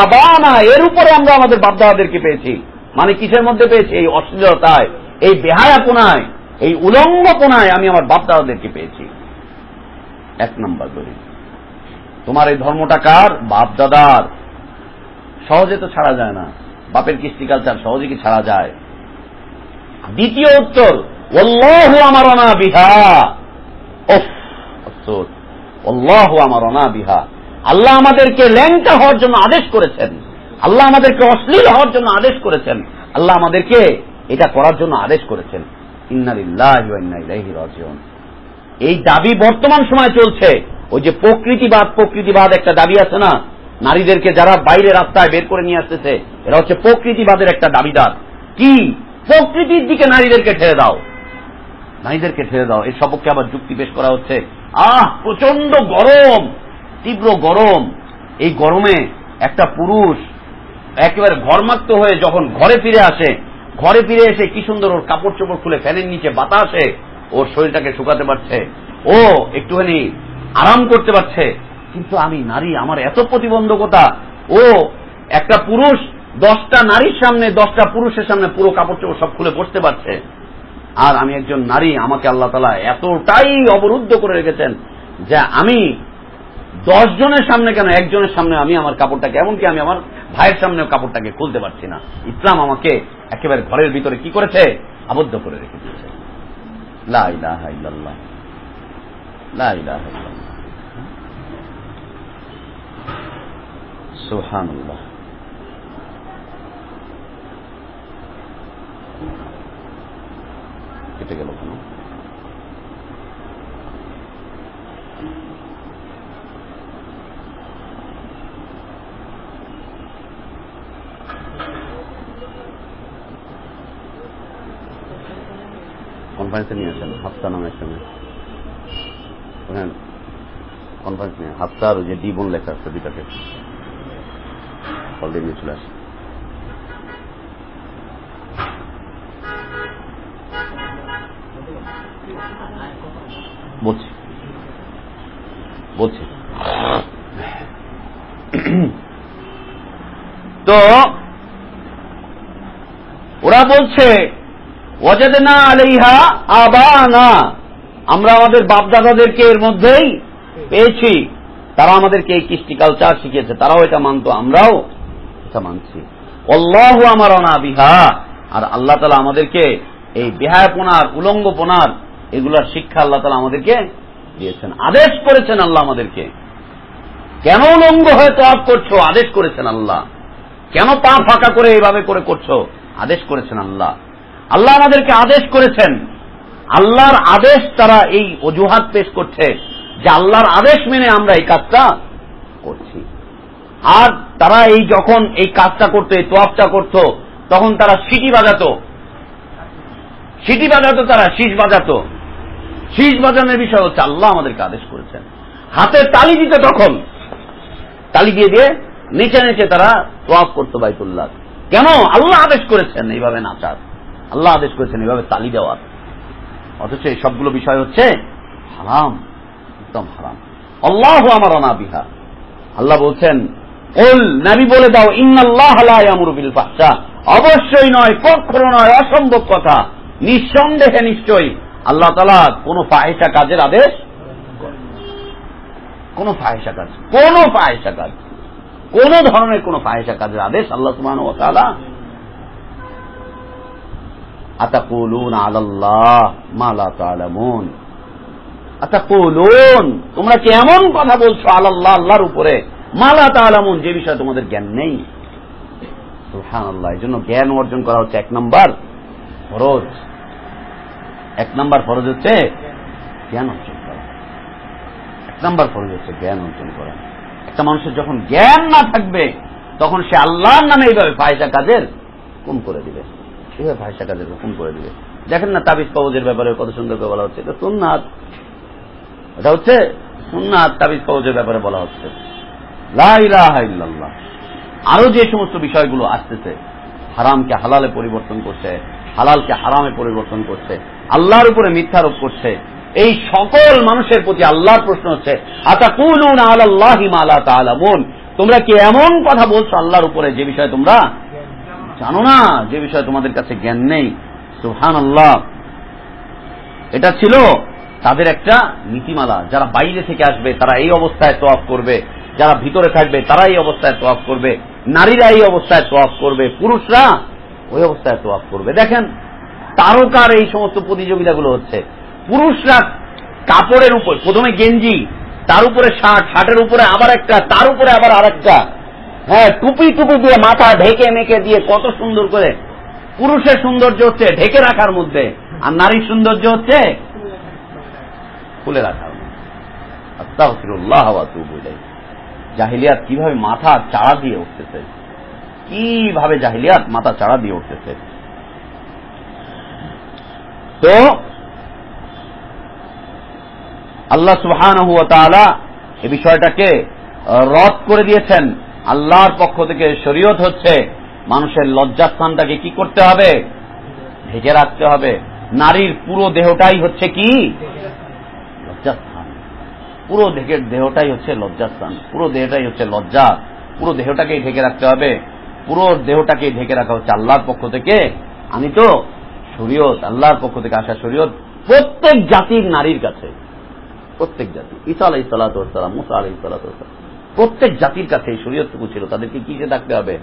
আবানা, এর উপরে আমরা আমাদের বাপদাদাদেরকে পেয়েছি। মানে কিসের মধ্যে পেয়েছি? এই অশ্লীলতায়, এই বেহায়াপনায়, এই উলঙ্গপনায় আমি আমার বাপদাদাদেরকে পেয়েছি। এক নম্বর দলিল। তোমার এই ধর্মটা কার? বাপদাদার। সহজে তো ছাড়া যায় না, বাপের কৃষ্টি কালচার সহজে কি ছাড়া যায়? দ্বিতীয় উত্তর, আল্লাহু আমারনা বিহা। আফসোস, আল্লাহু আমারনা বিহা, আল্লাহ আমাদেরকে ল্যাংটা হওয়ার জন্য আদেশ করেছেন, আল্লাহ আমাদেরকে অশ্লীল হওয়ার জন্য আদেশ করেছেন, আল্লাহ আমাদেরকে এটা করার জন্য আদেশ করেছেন। ইন্না লিল্লাহি ওয়া ইন্না ইলাইহি রাজিউন। এই দাবি বর্তমান সময় চলছে। ওই যে প্রকৃতিবাদ একটা দাবি আছে না, নারীদেরকে যারা বাইরে রাস্তায় বের করে নিয়ে আসতেছে, এরা হচ্ছে প্রকৃতিবাদের একটা দাবিদার। কি? প্রকৃতির দিকে নারীদেরকে ঠেলে দাও, নারীদেরকে ঠেলে দাও। এর সপক্ষে আবার যুক্তি পেশ করা হচ্ছে, প্রচন্ড গরম, তীব্র গরম, এই গরমে একটা পুরুষ একেবারে ঘর্মাক্ত হয়ে যখন ঘরে ফিরে আসে, ঘরে ফিরে এসে কি সুন্দর ওর কাপড় চোপড় খুলে ফ্যানের নিচে বাতাসে ওর শরীরটাকে শুকাতে পারছে, ও একটুখানি আরাম করতে পারছে। কিন্তু আমি নারী, আমার এত প্রতিবন্ধকতা। ও একটা পুরুষ 10টা নারীর সামনে, 10টা পুরুষের সামনে পুরো কাপড় চোপড় সব খুলে বসতে পারছে, আর আমি একজন নারী, আমাকে আল্লাহ তাআলা এতটাই অবরুদ্ধ করে রেখেছেন যে আমি 10 জনের সামনে কেন, একজনের সামনে আমি আমার কাপড়টাকে, এমনকি আমি আমার ভাইয়ের সামনেও কাপড়টাকে খুলতে পারছি না। ইসলাম আমাকে একেবারে ঘরের ভিতরে কি করেছে? আবদ্ধ করে রেখে দিয়েছে। লা ইলাহা ইল্লাল্লাহ, লা ইলাহা ইল্লাল্লাহ, সুবহানাল্লাহ। কেটে গেল কেন? কনফারেন্সে নিয়ে আসেন, হাফসা নামে একটা মেয়ে, ওখানে কনফারেন্স নিয়ে হাফসার ওই যে ডিবন লেখা আছে দুইটাকে অলরেডি নিয়ে চলে আসে। বলছি তো ওরা বলছে ওয়াজাদনা আলাইহা আবানা, আমরা আমাদের বাপদাদাদেরকে এর মধ্যেই পেয়েছি, তারা আমাদেরকে এই কৃষ্টি কালচার শিখিয়েছে, তারাও এটা মানতো, আমরাও এটা মানছি। আল্লাহু আমারনা বিহা, আর আল্লাহ তাআলা আমাদেরকে এই বেহায়াপনার, উলঙ্গপনার এগুলার শিক্ষা আল্লাহ তাআলা আমাদেরকে দিয়েছেন, আদেশ করেছেন আল্লাহ আমাদেরকে। কেন উলঙ্গ হয়ে তওয়াফ করছো? আদেশ করেছেন আল্লাহ। কেন পা ফাঁকা করে এইভাবে করে করছো? আদেশ করেছেন আল্লাহ। আল্লাহ আমাদেরকে আদেশ করেছেন। আল্লাহর আদেশ তারা এই অজুহাত পেশ করছে যে আল্লাহর আদেশ মেনে আমরা এই কাজটা করছি। আর তারা এই যখন এই কাজটা করতো, এই তওয়াফটা করতো, তখন তারা সিটি বাজাতো, তারা শীষ বাজাতো। শীষ বাজানোর বিষয় হচ্ছে আল্লাহ আমাদেরকে আদেশ করেছেন। হাতে তালি দিতে, তখন তালি দিয়ে দিয়ে নিচে নিচে তারা তওয়াফ করতো বাইতুল্লাহ। কেন? আল্লাহ আদেশ করেছেন এইভাবে নাচার, আল্লাহ আদেশ করেছেন এইভাবে তালি দেওয়ার। অথচ এই সবগুলো বিষয় হচ্ছে হারাম, একদম হারাম। আল্লাহু আমারানা বিহা। আল্লাহ বলছেন, কুল, নবী বলে দাও, ইন্নাল্লাহা লা ইয়ামুরু বিল ফাহশা, অবশ্যই নয়, কখনো নয়, অসম্ভব কথা, নিঃসন্দেহে নিশ্চয়ই আল্লাহ তাআলা কোন ফাহিশা কাজের আদেশ, কোন ফাহিশা কাজ, কোন ধরনের কোন ফাহিশা কাজের আদেশ আল্লাহ সুবহানাহু ওয়া তাআলা। আতাকুলুনা আলাল্লাহ মা লা তা'লামুন, আতাকুলুন, তোমরা কি এমন কথা বলছো আলাল্লাহ, আল্লাহর উপরে, মা লা তা'লামুন, যে বিষয়ে তোমাদের জ্ঞান নেই। সুবহানাল্লাহ। এই জন্য জ্ঞান অর্জন করা হচ্ছে 1 নম্বর ফরজ। 1 নম্বর ফরজ হচ্ছে জ্ঞান অর্জন করা। 1 নম্বর ফরজ হচ্ছে জ্ঞান অর্জন করা। একটা মানুষের যখন জ্ঞান না থাকবে, তখন সে আল্লাহর নামে এইভাবে ফাহিশা কাজের হুকুম করে দিবে, এইভাবে ফাহিশা কাজের হুকুম করে দিবে। দেখেন না তাবিজ কবজের ব্যাপারে কত সুন্দর করে বলা হচ্ছে, এটা সুন্নাত, এটা হচ্ছে সুন্নাত। তাবিজ কবজের ব্যাপারে বলা হচ্ছে লা ইলাহা ইল্লাল্লাহ। আরো যে সমস্ত বিষয়গুলো আসতেছে, হারামকে হালালে পরিবর্তন করছে, হালালকে হারামে পরিবর্তন করছে, আল্লাহর উপরে মিথ্যারোপ করছে, এই সকল মানুষের প্রতি আল্লাহর প্রশ্ন হচ্ছে, আতাকুলুনা আলাল্লাহি মা লা তা'লামুন, তোমরা কি এমন কথা বলছো আল্লাহর উপরে যে বিষয়ে তোমরা জানো না, যে বিষয়ে তোমাদের কাছে জ্ঞান নেই। সুবহানাল্লাহ। এটা ছিল তাদের একটা নীতিমালা। যারা বাইরে থেকে আসবে তারা এই অবস্থায় তওয়াফ করবে, যারা ভিতরে থাকবে তারা এই অবস্থায় তওয়াফ করবে, নারীরা এই অবস্থায় তওয়াফ করবে, পুরুষরা ওই অবস্থায় তওয়াফ করবে। দেখেন তারকার এই সমস্ত প্রতিযোগিতাগুলো হচ্ছে, পুরুষরা কাপড়ের উপর প্রথমে গেঞ্জি, তার উপরে শার্ট, শার্টের উপরে আবার একটা, তার উপরে আবার আরেকটা, হ্যাঁ, টুপি দিয়ে মাথা ঢেকে মেকে দিয়ে কত সুন্দর করে। পুরুষের সৌন্দর্য হচ্ছে ঢেকে রাখার মধ্যে, আর নারীর সৌন্দর্য হচ্ছে খুলে রাখার মধ্যে। আস্তাগফিরুল্লাহ ওয়া আতুবু ইলাইহি। জাহিলিয়াত কিভাবে মাথা চাড়া দিয়ে উঠতেছে, কিভাবে জাহিলিয়াত মাথা চাড়া দিয়ে উঠতেছে। তো আল্লাহ সুবহানাহু ওয়া তাআলা এই বিষয়টাকে রদ করে দিয়েছেন। আল্লাহর পক্ষ থেকে শরীয়ত হচ্ছে মানুষের লজ্জাস্থানটাকে কি করতে হবে? ঢেকে রাখতে হবে। নারীর পুরো দেহটাই হচ্ছে কি? লজ্জাস্থান। পুরো দেহটাই হচ্ছে লজ্জাস্থান, পুরো দেহটাই হচ্ছে লজ্জা, পুরো দেহটাকেই ঢেকে রাখতে হবে। পুরো দেহটাকেই ঢেকে রাখা হচ্ছে আল্লাহর পক্ষ থেকে আনিত শরীয়ত, আল্লাহর পক্ষ থেকে আসা শরীয়ত প্রত্যেক জাতির নারীর কাছে, প্রত্যেক জাতি, ঈসা আলাইহিস সালাতু ওয়াস সালাম, মুসা আলাইহিস সালাতু ওয়াস সালাম, প্রত্যেক জাতির কাছে এই শরীয়তটুকু ছিল। তাদেরকে কিসে থাকতে হবে?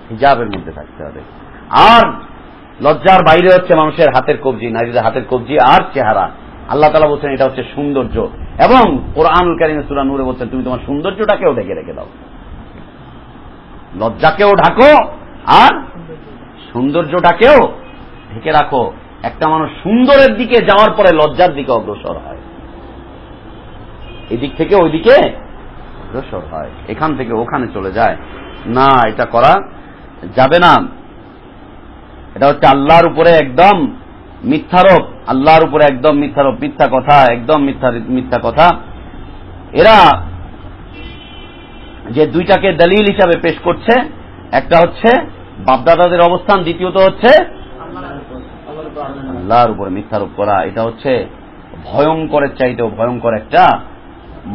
হিজাবের মধ্যে থাকতে হবে। আর লজ্জার বাইরে হচ্ছে মানুষের হাতের কবজি, নারীদের হাতের কবজি আর চেহারা। আল্লাহ তাআলা বলছেন এটা হচ্ছে সৌন্দর্য, এবং কোরআনুল কারীমে সূরা নূরে বলছেন তুমি তোমার সৌন্দর্যটাকেও ঢেকে রেখে দাও। লজ্জাকেও ঢাকো আর সৌন্দর্যটাকেও ঢেকে রাখো। একটা মানুষ সুন্দরের দিকে যাওয়ার পরে লজ্জার দিকে অগ্রসর হয়, এদিক থেকে ওই দিকে অগ্রসর হয়, এখান থেকে ওখানে চলে যায় না। এটা করা যাবে না। এটা হচ্ছে আল্লাহর উপরে একদম মিথ্যারোপ, আল্লাহর উপরে একদম মিথ্যারোপ, মিথ্যা কথা, একদম মিথ্যা কথা। এরা যে দুইটাকে দলিল হিসাবে পেশ করছে, একটা হচ্ছে বাপদাদাদের অবস্থান, দ্বিতীয়ত হচ্ছে আল্লাহর উপরে মিথ্যারোপ করা। এটা হচ্ছে ভয়ঙ্করের চাইতেও ভয়ঙ্কর একটা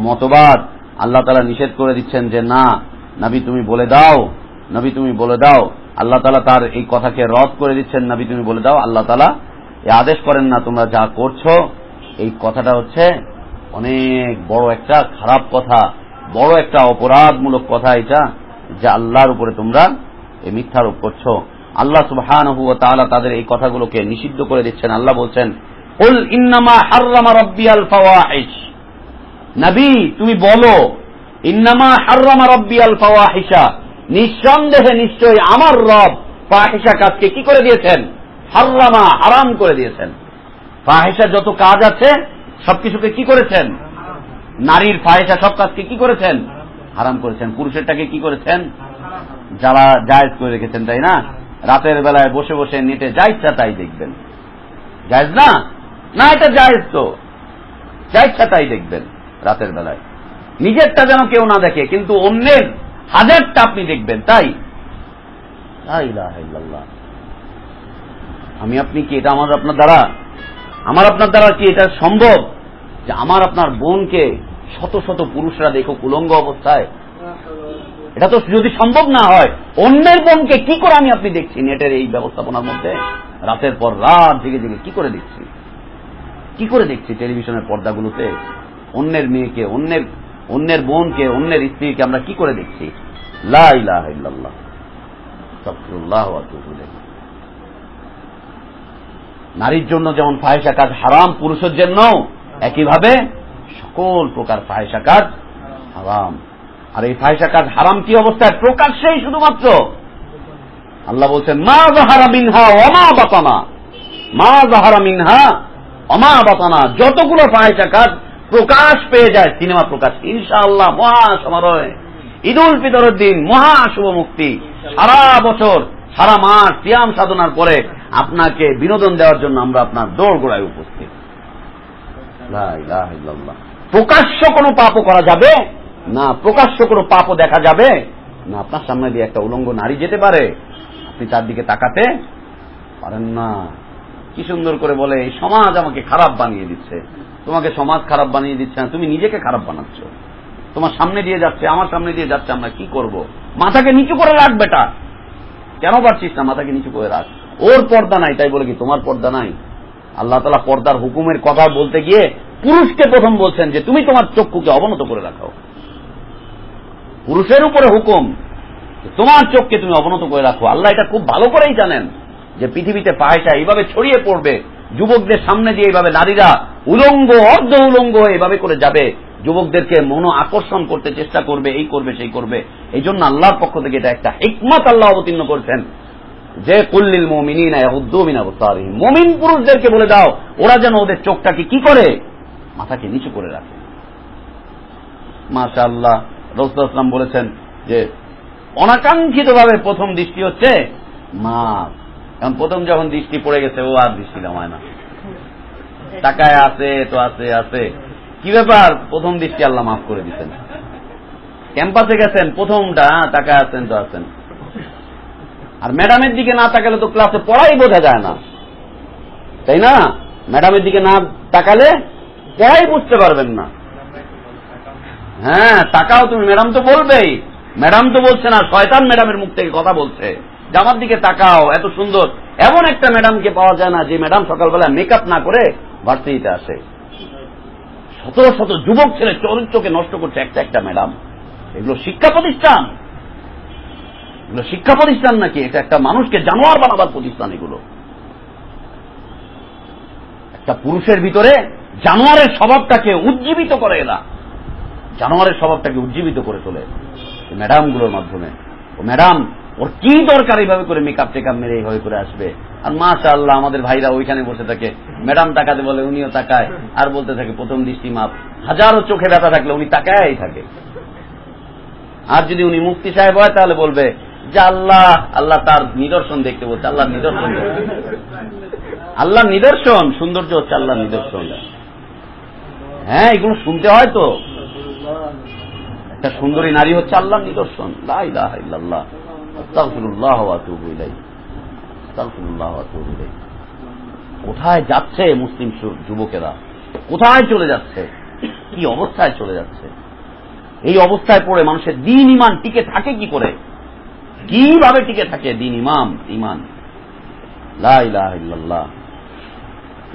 মতবাদ। আল্লাহ তাআলা নিষেধ করে দিচ্ছেন যে না, নবী তুমি বলে দাও, নবী তুমি বলে দাও। আল্লাহ তাআলা তার এই কথাকে রদ করে দিচ্ছেন, নবী তুমি বলে দাও। আল্লাহ তাআলা এই আদেশ করেন না তোমরা যা করছো এই কথাটা হচ্ছে অনেক বড় একটা খারাপ কথা, বড় একটা অপরাধমূলক কথা এটা, যে আল্লাহর উপরে তোমরা এই মিথ্যারোপ করছো। আল্লাহ সুবহানাহু ওয়া তাআলা তাদের এই কথাগুলোকে নিষিদ্ধ করে দিচ্ছেন। আল্লাহ বলছেন, কুল ইন্নামা হাররামা রাব্বিয়াল ফাওয়াহিশ, নবী তুমি বলো, ইন্নামা হাররামা রাব্বিয়াল ফাওয়াহিশা, নিঃসন্দেহে নিশ্চয়ই আমার রব ফাহিশা কাজকে কি করে দিয়েছেন? হাররামা, হারাম করে দিয়েছেন। ফাহিশা যত কাজ আছে সবকিছুকে কি করেছেন? নারীর ফাহিশা সব কাজকে কি করেছেন? হারাম করেছেন। পুরুষেরটাকে কি করেছেন? যারা জায়েজ করে রেখেছেন, তাই না? রাতের বেলায় বসে বসে নেটে যা ইচ্ছা তাই দেখবেন, জায়েজ না? না, এটা জায়েজ তো, যা ইচ্ছা তাই দেখবেন রাতের বেলায়। নিজেরটা যেন কেউ না দেখে, কিন্তু অন্যের হাজারটা আপনি দেখবেন, তাই? লা ইলাহা ইল্লাল্লাহ। আমি আপনি কি এটা আমার আপনার দ্বারা কি এটা সম্ভব যে আমার আপনার বোনকে শত শত পুরুষরা দেখো উলঙ্গ অবস্থায়? এটা তো যদি সম্ভব না হয়, অন্যের বোনকে কি করে আমি আপনি দেখছি নেটের এই ব্যবস্থাপনার মধ্যে? রাতের পর রাত জেগে জেগে কি করে দেখছি টেলিভিশনের পর্দাগুলোতে অন্যের মেয়েকে, অন্যের বোনকে, অন্যের স্ত্রীকে আমরা কি করে দেখছি? লা ইলাহা ইল্লাল্লাহ, আস্তাগফিরুল্লাহ ওয়া আতুবু ইলাইহি। নারীর জন্য যেমন ফাহিশা কাজ হারাম, পুরুষের জন্য একইভাবে সকল প্রকার ফাহিশা কাজ হারাম। আর এই ফাহিশা কাজ হারাম কি অবস্থায়? প্রকাশ্যেই শুধুমাত্র। আল্লাহ বলছেন, মা যাহারা মিনহা ওয়া মা বাতানা, মা যাহারা মিনহা ওয়া মা বাতানা, যতগুলো ফাহিশা কাজ প্রকাশ পেয়ে যায়, সিনেমা প্রকাশ, ইনশাআল্লাহ মহা সমারোহে ঈদুল ফিতরের দিন মহা শুভ মুক্তি, সারা বছর সারা মাস সিয়াম সাধনার পরে আপনাকে বিনোদন দেওয়ার জন্য আমরা আপনার দোরগোড়ায় উপস্থিত। লা ইলাহা ইল্লাল্লাহ। প্রকাশ্য কোনো পাপও করা যাবে না, প্রকাশ্য কোনো পাপও দেখা যাবে না। আপনার সামনে দিয়ে একটা উলঙ্গ নারী যেতে পারে, আপনি তার দিকে তাকাতে পারেন না। কি সুন্দর করে বলে, এই সমাজ আমাকে খারাপ বানিয়ে দিচ্ছে। তোমাকে সমাজ খারাপ বানিয়ে দিচ্ছে না, তুমি নিজেকে খারাপ বানাচ্ছ। তোমার সামনে দিয়ে যাচ্ছে, আমার সামনে দিয়ে যাচ্ছে, আমরা কি করব? মাথাকে নিচু করে রাখ বেটা, কেন পারছিস না? মাথাকে নিচু করে রাখ। ওর পর্দা নাই তাই বলে কি তোমার পর্দা নাই? আল্লাহ তাআলা পর্দার হুকুমের কথা বলতে গিয়ে পুরুষকে প্রথম বলছেন যে তুমি তোমার চক্ষুকে অবনত করে রাখো। পুরুষের উপরে হুকুম, তোমার চোখকে তুমি অবনত করে রাখো। আল্লাহ এটা খুব ভালো করেই জানেন যে পৃথিবীতে ফাহিশা এইভাবে ছড়িয়ে পড়বে, যুবকদের সামনে দিয়ে এইভাবে নারীরা উলঙ্গ, অর্ধ উলঙ্গ এইভাবে করে যাবে, যুবকদেরকে মনো আকর্ষণ করতে চেষ্টা করবে, এই করবে সেই করবে। এই জন্য আল্লাহর পক্ষ থেকে এটা একটা হিকমত আল্লাহ অবতীর্ণ করছেন যে কুল্লিল মুমিনিনা ইয়াগুদ্দু মিন আবসারিহিম, মুমিন পুরুষদেরকে বলে দাও ওরা যেন ওদের চোখটাকে কি করে? মাথাকে নিচু করে রাখে। মাশাআল্লাহ, রাসূলুল্লাহ সাল্লাল্লাহু আলাইহি ওয়াসাল্লাম বলেছেন যে অনাকাঙ্ক্ষিতভাবে প্রথম দৃষ্টি হচ্ছে মাপ। কারণ প্রথম যখন দৃষ্টি পড়ে গেছে ও আর দৃষ্টি নামায় না, তাকায় আছে তো আছে। কি ব্যাপার? প্রথম দৃষ্টি আল্লাহ মাফ করে দিচ্ছেন। ক্যাম্পাসে গেছেন, প্রথমটা তাকায় আছেন তো আছেন। আর ম্যাডামের দিকে না তাকালে তো ক্লাসে পড়াই বোঝা যায় না, তাই না? ম্যাডামের দিকে না তাকালে পড়াই বুঝতে পারবেন না। হ্যাঁ, তাকাও তুমি, ম্যাডাম তো বলবেই। ম্যাডাম তো বলছে না, শয়তান ম্যাডামের মুখ থেকে কথা বলছে যে আমার দিকে তাকাও, এত সুন্দর। এমন একটা ম্যাডামকে পাওয়া যায় না যে ম্যাডাম সকালবেলা মেকআপ না করে ভার্সিটিতে আসে। শত শত যুবক ছেলে চরিত্রকে নষ্ট করছে একটা ম্যাডাম। এগুলো শিক্ষা প্রতিষ্ঠান? এগুলো শিক্ষা প্রতিষ্ঠান নাকি? এটা একটা মানুষকে জানোয়ার বানাবার প্রতিষ্ঠান। এগুলো একটা পুরুষের ভিতরে জানোয়ারের স্বভাবটাকে উজ্জীবিত করে, এরা জানোয়ারের স্বভাবটাকে উজ্জীবিত করে তোলে ম্যাডামগুলোর মাধ্যমে। ও ম্যাডাম ওর কি দরকার এইভাবে করে মেকআপ টেকআপ মেরে এইভাবে করে আসবে? আর মাশাআল্লাহ আমাদের ভাইরা ওইখানে বসে থাকে, ম্যাডাম তাকাতে বলে উনিও তাকায়, আর বলতে থাকে প্রথম দৃষ্টি মাপ। হাজারো চোখে ব্যথা থাকলে উনি তাকায়ই থাকে। আর যদি উনি মুফতি সাহেব হয় তাহলে বলবে যে আল্লাহ তার নিদর্শন দেখতে বলছে। আল্লাহর নিদর্শন, আল্লাহর নিদর্শন, সৌন্দর্য হচ্ছে আল্লাহর নিদর্শন। হ্যাঁ, এগুলো শুনতে হয় তো। একটা সুন্দরী নারী হচ্ছে আল্লাহর নিদর্শন। লা ইলাহা ইল্লাল্লাহ, আস্তাগফিরুল্লাহ ওয়া আতুবু ইলাইহি, আস্তাগফিরুল্লাহ ওয়া আতুবু ইলাইহি। কোথায় যাচ্ছে মুসলিম যুবকেরা? কোথায় চলে যাচ্ছে? কি অবস্থায় চলে যাচ্ছে? এই অবস্থায় পড়ে মানুষের দ্বীন ঈমান টিকে থাকে কি করে? কিভাবে টিকে থাকে দ্বীন ঈমান? লা ইলাহা ইল্লাল্লাহ,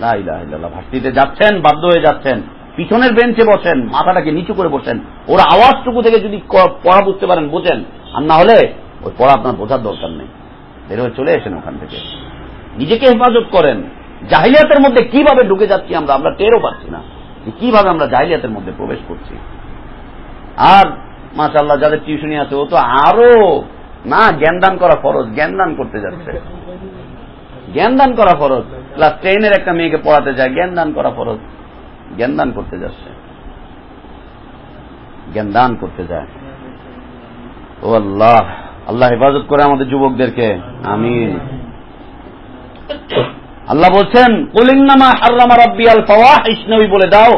লা ইলাহা ইল্লাল্লাহ। ভার্সিটিতে যাচ্ছেন, বাধ্য হয়ে যাচ্ছেন, পিছনের বেঞ্চে বসেন, মাথাটাকে নিচু করে বসেন। ওরা আওয়াজটুকু থেকে যদি পড়া বুঝতে পারেন বোঝেন, আর না হলে ওই পড়া আপনার বোঝার দরকার নেই। বের হয়ে চলে এসেন ওখান থেকে, নিজেকে হেফাজত করেন। জাহিলিয়াতের মধ্যে কিভাবে ঢুকে যাচ্ছি আমরা টেরও পাচ্ছি না কিভাবে আমরা জাহিলিয়াতের মধ্যে প্রবেশ করছি। আর মাশাআল্লাহ যাদের টিউশনি আছে ও তো আরো না, জ্ঞানদান করা ফরজ, জ্ঞানদান করতে যাচ্ছে, জ্ঞানদান করা ফরজ। ক্লাস 10-এর একটা মেয়েকে পড়াতে যায়, জ্ঞানদান করা ফরজ, জ্ঞানদান করতে যাচ্ছে, জ্ঞানদান করতে যায়। ও আল্লাহ, আল্লাহ হেফাজত করে আমাদের যুবকদেরকে, আমিন। আল্লাহ বলছেন কুল ইন্নামা হাররামা রাব্বিয়াল ফাওয়াহিশ, নবী বলে দাও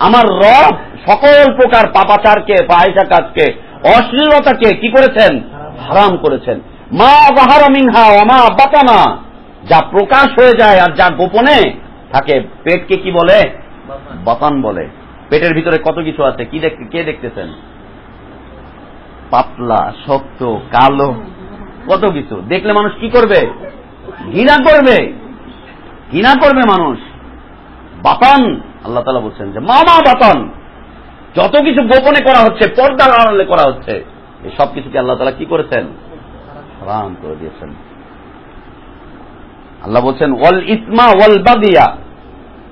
আমার রব সকল প্রকার পাপাচারকে, ফাহিশা কাজকে, অশ্লীলতাকে কি করেছেন? হারাম করেছেন। মা যাহারা মিনহা ওয়া মা বাতানা, যা প্রকাশ হয়ে যায় আর যা গোপনে থাকে। পেটকে কি বলে? বাতান বলে। পেটের ভিতরে কত কিছু আছে, কি কে দেখতেছেন? পাতলা, শক্ত, কালো, কত কিছু দেখলে মানুষ কি করবে? ঘৃণা করবে, ঘৃণা করবে মানুষ। বাতান, আল্লাহ তাআলা বলছেন যে মামা বাতান, যত কিছু গোপনে করা হচ্ছে, পর্দার আড়ালে করা হচ্ছে, এই সব কিছুকে আল্লাহ তাআলা কি করেছেন? হারাম করে দিয়েছেন। আল্লাহ বলছেন ওয়াল ইসমা ওয়াল বাগিয়া,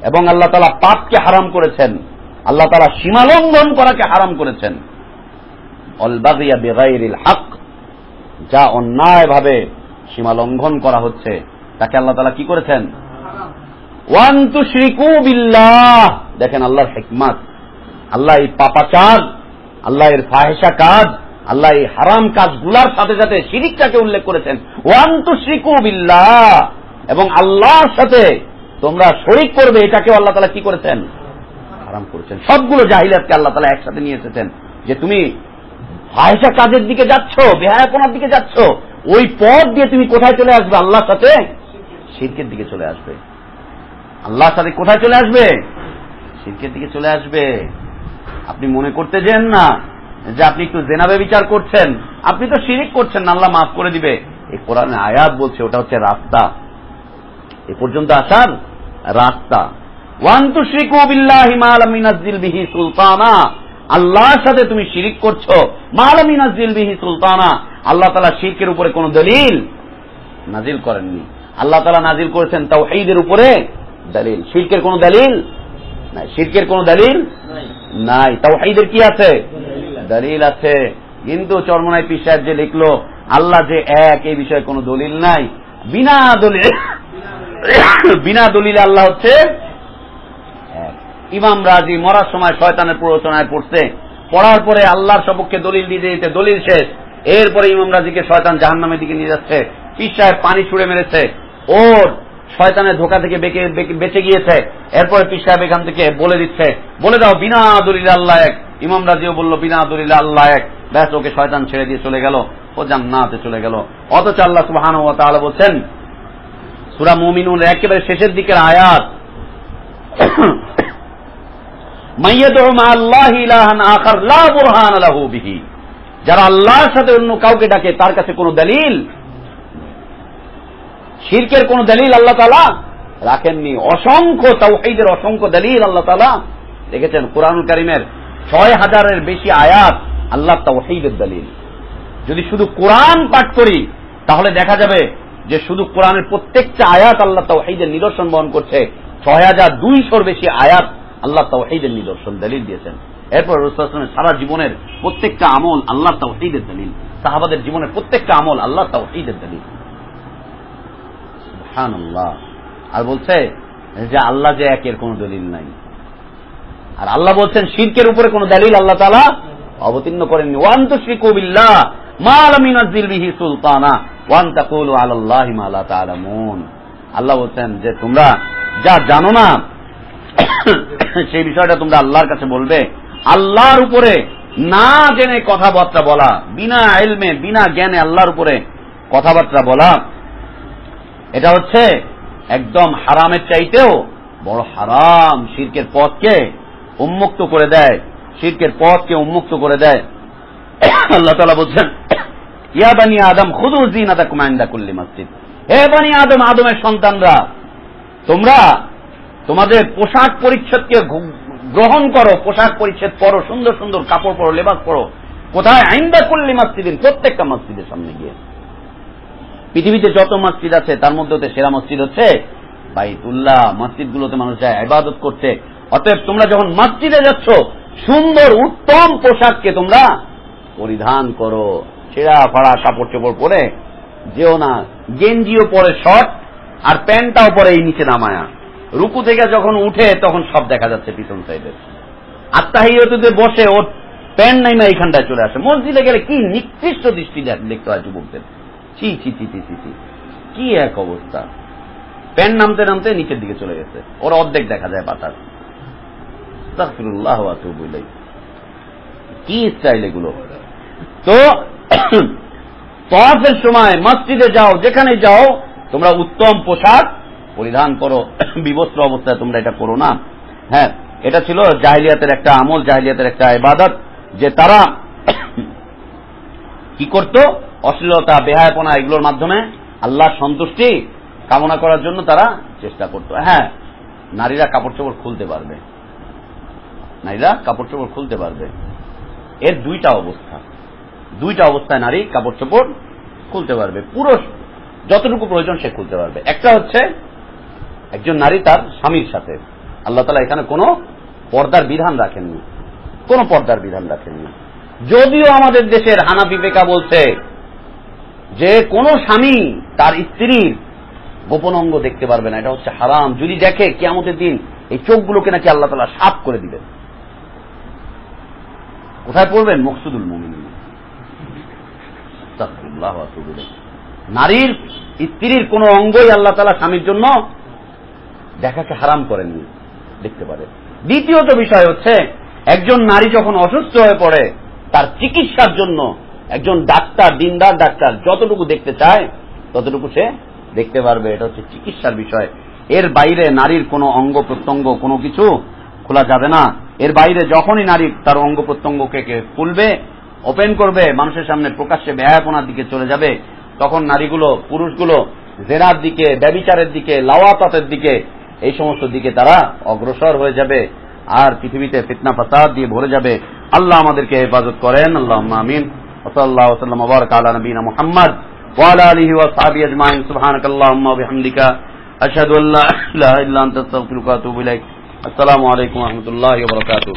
এবং আল্লাহ তাআলা পাপকে হারাম করেছেন, আল্লাহ তাআলা সীমালঙ্ঘন করাকে হারাম করেছেন। ওয়াল বাগিয়া বিগাইরিল হক, যা অন্যায়ভাবে সীমালঙ্ঘন করা হচ্ছে তাকে আল্লাহ তাআলা কি করেছেন? ওয়ান তুশরিকু বিল্লাহ, দেখেন আল্লাহর হিকমত। আল্লাহ এই পাপাচার, আল্লাহ এর ফাহিশা কাজ, আল্লাহ এই হারাম কাজগুলার সাথে সাথে শিরিকটাকে উল্লেখ করেছেন। ওয়ান তুশরিকু বিল্লাহ, এবং আল্লাহর সাথে তোমরা শরীক করবে, এটাকেও আল্লাহ তাআলা কি করেছেন? হারাম করেছেন। সবগুলো জাহিলিয়াতকে আল্লাহ তাআলা একসাথে নিয়ে এসেছেন যে তুমি ফাহিশা কাজের দিকে যাচ্ছ, বেহায়াপনার দিকে যাচ্ছ, ওই পথ দিয়ে তুমি কোথায় চলে আসবে? আল্লাহর সাথে শিরকের দিকে চলে আসবে। আল্লাহর সাথে কোথায় চলে আসবে? শিরকের দিকে চলে আসবে। আপনি মনে করতে যেন না যে আপনি একটু জেনাবে বিচার করছেন, আপনি তো শিরিক করছেন না, আল্লাহ মাফ করে দিবে। এই কোরআনে আয়াত বলছে ওটা হচ্ছে রাস্তা, এ পর্যন্ত আসার রাস্তা। ওয়ান তুশরিকু বিল্লাহি মা লাম ইউনাজ্জিল বিহি সুলতানা, আল্লাহর সাথে তুমি শিরিক করছো, মা লাম ইউনাজ্জিল বিহি সুলতানা, আল্লাহ তাআলা শিরকের উপরে কোনো দলিল নাজিল করেননি। আল্লাহ তাআলা নাজিল করেছেন তাওহীদের উপরে দলিল, শিরকের কোনো দলিল নাই, শিরকের কোনো দলিল নাই। তাওহীদের কি আছে? দলিল আছে। কিন্তু চরমনাই পীর সাহেব যে লিখলো আল্লাহ যে এক, এই বিষয়ে কোনো দলিল নাই, বিনা দলিল, বিনা দলিলে আল্লাহ হচ্ছে এক। ইমাম রাজি মরার সময় শয়তানের প্ররোচনায় পড়ছে, পড়ার পরে আল্লাহর সপক্ষে দলিল দিয়ে দিতে দলিল শেষ, এরপরে ইমাম রাজিকে শয়তান জাহান্নামের দিকে নিয়ে যাচ্ছে, পীর সাহেব পানি ছুঁড়ে মেরেছে, ওর শয়তানের ধোঁকা থেকে বেঁচে গিয়েছে। এরপরে পীর সাহেব এখান থেকে বলে দিচ্ছে, বলে দাও বিনা দলিলে আল্লাহ এক। ইমাম রাজিও বলল বিনা দলিলে আল্লাহ এক, ব্যাস ওকে শয়তান ছেড়ে দিয়ে চলে গেল, ও জান্নাতে চলে গেল। অথচ আল্লাহ সুবহানাহু ওয়া তাআলা বলছেন সূরা মুমিনুন একেবারে শেষের দিকের আয়াত, মাইয়াদউ মা আল্লাহি ইলাহান আখার লা বুরহান লাহু বিহি, যারা আল্লাহর সাথে অন্য কাউকে ডাকে তার কাছে কোনো দলিল, শিরকের কোন দলিল আল্লাহ তাআলা রাখেননি। অসংখ্য তাওহীদের অসংখ্য দলিল আল্লাহ তাআলা রেখেছেন। কুরআনুল কারীমের ৬০০০-এর বেশি আয়াত আল্লাহ তাওহীদের দলিল। যদি শুধু কোরআন পাঠ করি তাহলে দেখা যাবে যে শুধু কোরআনের প্রত্যেকটা আয়াত আল্লাহ তাওহীদের নিদর্শন বহন করছে। ৬২০০-র বেশি আয়াত আল্লাহ তাওহীদের নিদর্শন দলিল দিয়েছেন। এরপর রাসূল সাল্লাল্লাহু আলাইহি ওয়াসাল্লামের সারা জীবনের প্রত্যেকটা আমল আল্লাহ তাওহীদের দলিল, সাহাবাদের জীবনের প্রত্যেকটা আমল আল্লাহ তাওহীদের দলিল। সুবহানাল্লাহ। আর বলছে যে আল্লাহ যে একের কোনো দলিল নাই, আর আল্লাহ বলছেন শিরকের উপরে কোনো দলিল আল্লাহ তাআলা অবতীর্ণ করেননি। ওয়ান তুশরিকু বিল্লাহ মা লাম ইউনাজ্জিল বিহি সুলতানা ওয়ান তাকুলু আলাল্লাহি মা লা তা'লামুন। আল্লাহ বলছেন যে তোমরা যা জানো না সেই বিষয়টা তোমরা আল্লাহর কাছে বলবে। আল্লাহর উপরে না জেনে কথাবার্তা বলা, বিনা ইলমে বিনা জ্ঞানে আল্লাহর উপরে কথাবার্তা বলা, এটা হচ্ছে একদম হারামের চাইতেও বড় হারাম। শিরকের পথকে উন্মুক্ত করে দেয়, শিরকের পথকে উন্মুক্ত করে দেয়। আল্লাহ তাআলা বলছেন ইয়া বানি আদম খুযু যিনাতাকুম ইনদা কুল্লি মসজিদ, হে বানি আদম, আদমের সন্তানরা, তোমরা তোমাদের পোশাক পরিচ্ছদকে গ্রহণ করো, পোশাক পরিচ্ছদ পরো, সুন্দর সুন্দর কাপড় পরো, লেবাস পরো। কোথায়? ইনদা কুল্লি মসজিদিন, প্রত্যেকটা মসজিদের সামনে গিয়ে। পৃথিবীতে যত মসজিদ আছে তার মধ্যে সেরা মসজিদ হচ্ছে বাইতুল্লাহ। মসজিদগুলোতে মানুষ যায় ইবাদত করতে। অতএব তোমরা যখন মসজিদে যাচ্ছ সুন্দর উত্তম পোশাককে তোমরা পরিধান করো, ছেঁড়া ফাড়া কাপড় চোপড় পরে যেও না। গেঞ্জিও পরে শর্ট আর প্যান্টটাও পরে এই নিচে নামায়া, রুকু থেকে যখন উঠে তখন সব দেখা যাচ্ছে পিছন সাইডে। আত্তাহিয়াতুতে বসে ওর প্যান্ট নাইমা এইখানটায় চলে আসে। মসজিদে গেলে কি নিকৃষ্ট দৃষ্টি দেখতে হয় যুবকদের। ছি ছি ছি ছি ছি, কি এক অবস্থা। প্যান্ট নামতে নামতে নিচের দিকে চলে গেছে, ওর অর্ধেক দেখা যায় পাতার। আস্তাগফিরুল্লাহ ওয়া আতুবু ইলাইহি, কি স্টাইল এগুলো। তো তওয়াফের সময় মসজিদে যাও, যেখানে যাও তোমরা উত্তম পোশাক পরিধান করো, বিবস্ত্র অবস্থায় তোমরা এটা করো না। হ্যাঁ, এটা ছিল জাহিলিয়াতের একটা আমল, জাহিলিয়াতের একটা ইবাদত, যে তারা কি করত, অশ্লীলতা বেহায়াপনা এগুলোর মাধ্যমে আল্লাহর সন্তুষ্টি কামনা করার জন্য তারা চেষ্টা করত। হ্যাঁ, নারীরা কাপড় চোপড় খুলতে পারবে, নারীরা কাপড় চোপড় খুলতে পারবে। এর দুইটা অবস্থায় নারী কাপড় চোপড় খুলতে পারবে, পুরুষ যতটুকু প্রয়োজন সে খুলতে পারবে। একটা হচ্ছে একজন নারী তার স্বামীর সাথে, আল্লাহ তাআলা এখানে কোনো পর্দার বিধান রাখেননি, কোনো পর্দার বিধান রাখেননি। যদিও আমাদের দেশের হানাফি ফিকহ বলছে যে কোন স্বামী তার স্ত্রীর গোপন অঙ্গ দেখতে পারবে না, এটা হচ্ছে হারাম। যদি দেখে কিয়ামতের দিন এই চোখগুলোকে নাকি আল্লাহ তাআলা সাফ করে দিবেন। কোথায় পড়বেন? মকসুদুল মুমিনিন। আস্তাগফিরুল্লাহ ওয়া আতুবু ইলাইহি। নারীর স্ত্রীর কোন অঙ্গই আল্লাহ তাআলা স্বামীর জন্য দেখাকে হারাম করেননি, দেখতে পারে। দ্বিতীয়ত বিষয় হচ্ছে একজন নারী যখন অসুস্থ হয়ে পড়ে তার চিকিৎসার জন্য একজন ডাক্তার, দিনদার ডাক্তার যতটুকু দেখতে চায় ততটুকু সে দেখতে পারবে, এটা হচ্ছে চিকিৎসার বিষয়। এর বাইরে নারীর কোনো অঙ্গ প্রত্যঙ্গ কোনো কিছু খোলা যাবে না। এর বাইরে যখনই নারী তার অঙ্গ প্রত্যঙ্গকে খুলবে, ওপেন করবে, মানুষের সামনে প্রকাশ্যে বেহায়াপনার দিকে চলে যাবে, তখন নারীগুলো, পুরুষগুলো জেনার দিকে, ব্যভিচারের দিকে, লাওয়াতাতের দিকে, এই সমস্ত দিকে তারা অগ্রসর হয়ে যাবে, আর পৃথিবীতে ফিতনা ফাসাদ দিয়ে ভরে যাবে। আল্লাহ আমাদেরকে হেফাজত করেন। আল্লাহুম্মা আমিন। ওয়া সাল্লাল্লাহু ওয়া সাল্লাম ওয়া বারাকা আলা নবিয়িনা মুহাম্মদ ওয়া আলা আলিহি ওয়া সাহবিহি আজমাইন। সুবহানাকাল্লাহুম্মা ওয়া বিহামদিকা আশহাদু আল্লা ইলাহা ইল্লা আনতা আস্তাগফিরুকা ওয়া আতুবু ইলাইক। আসসালামু আলাইকুম ওয়া রাহমাতুল্লাহি ওয়া বারাকাতুহু।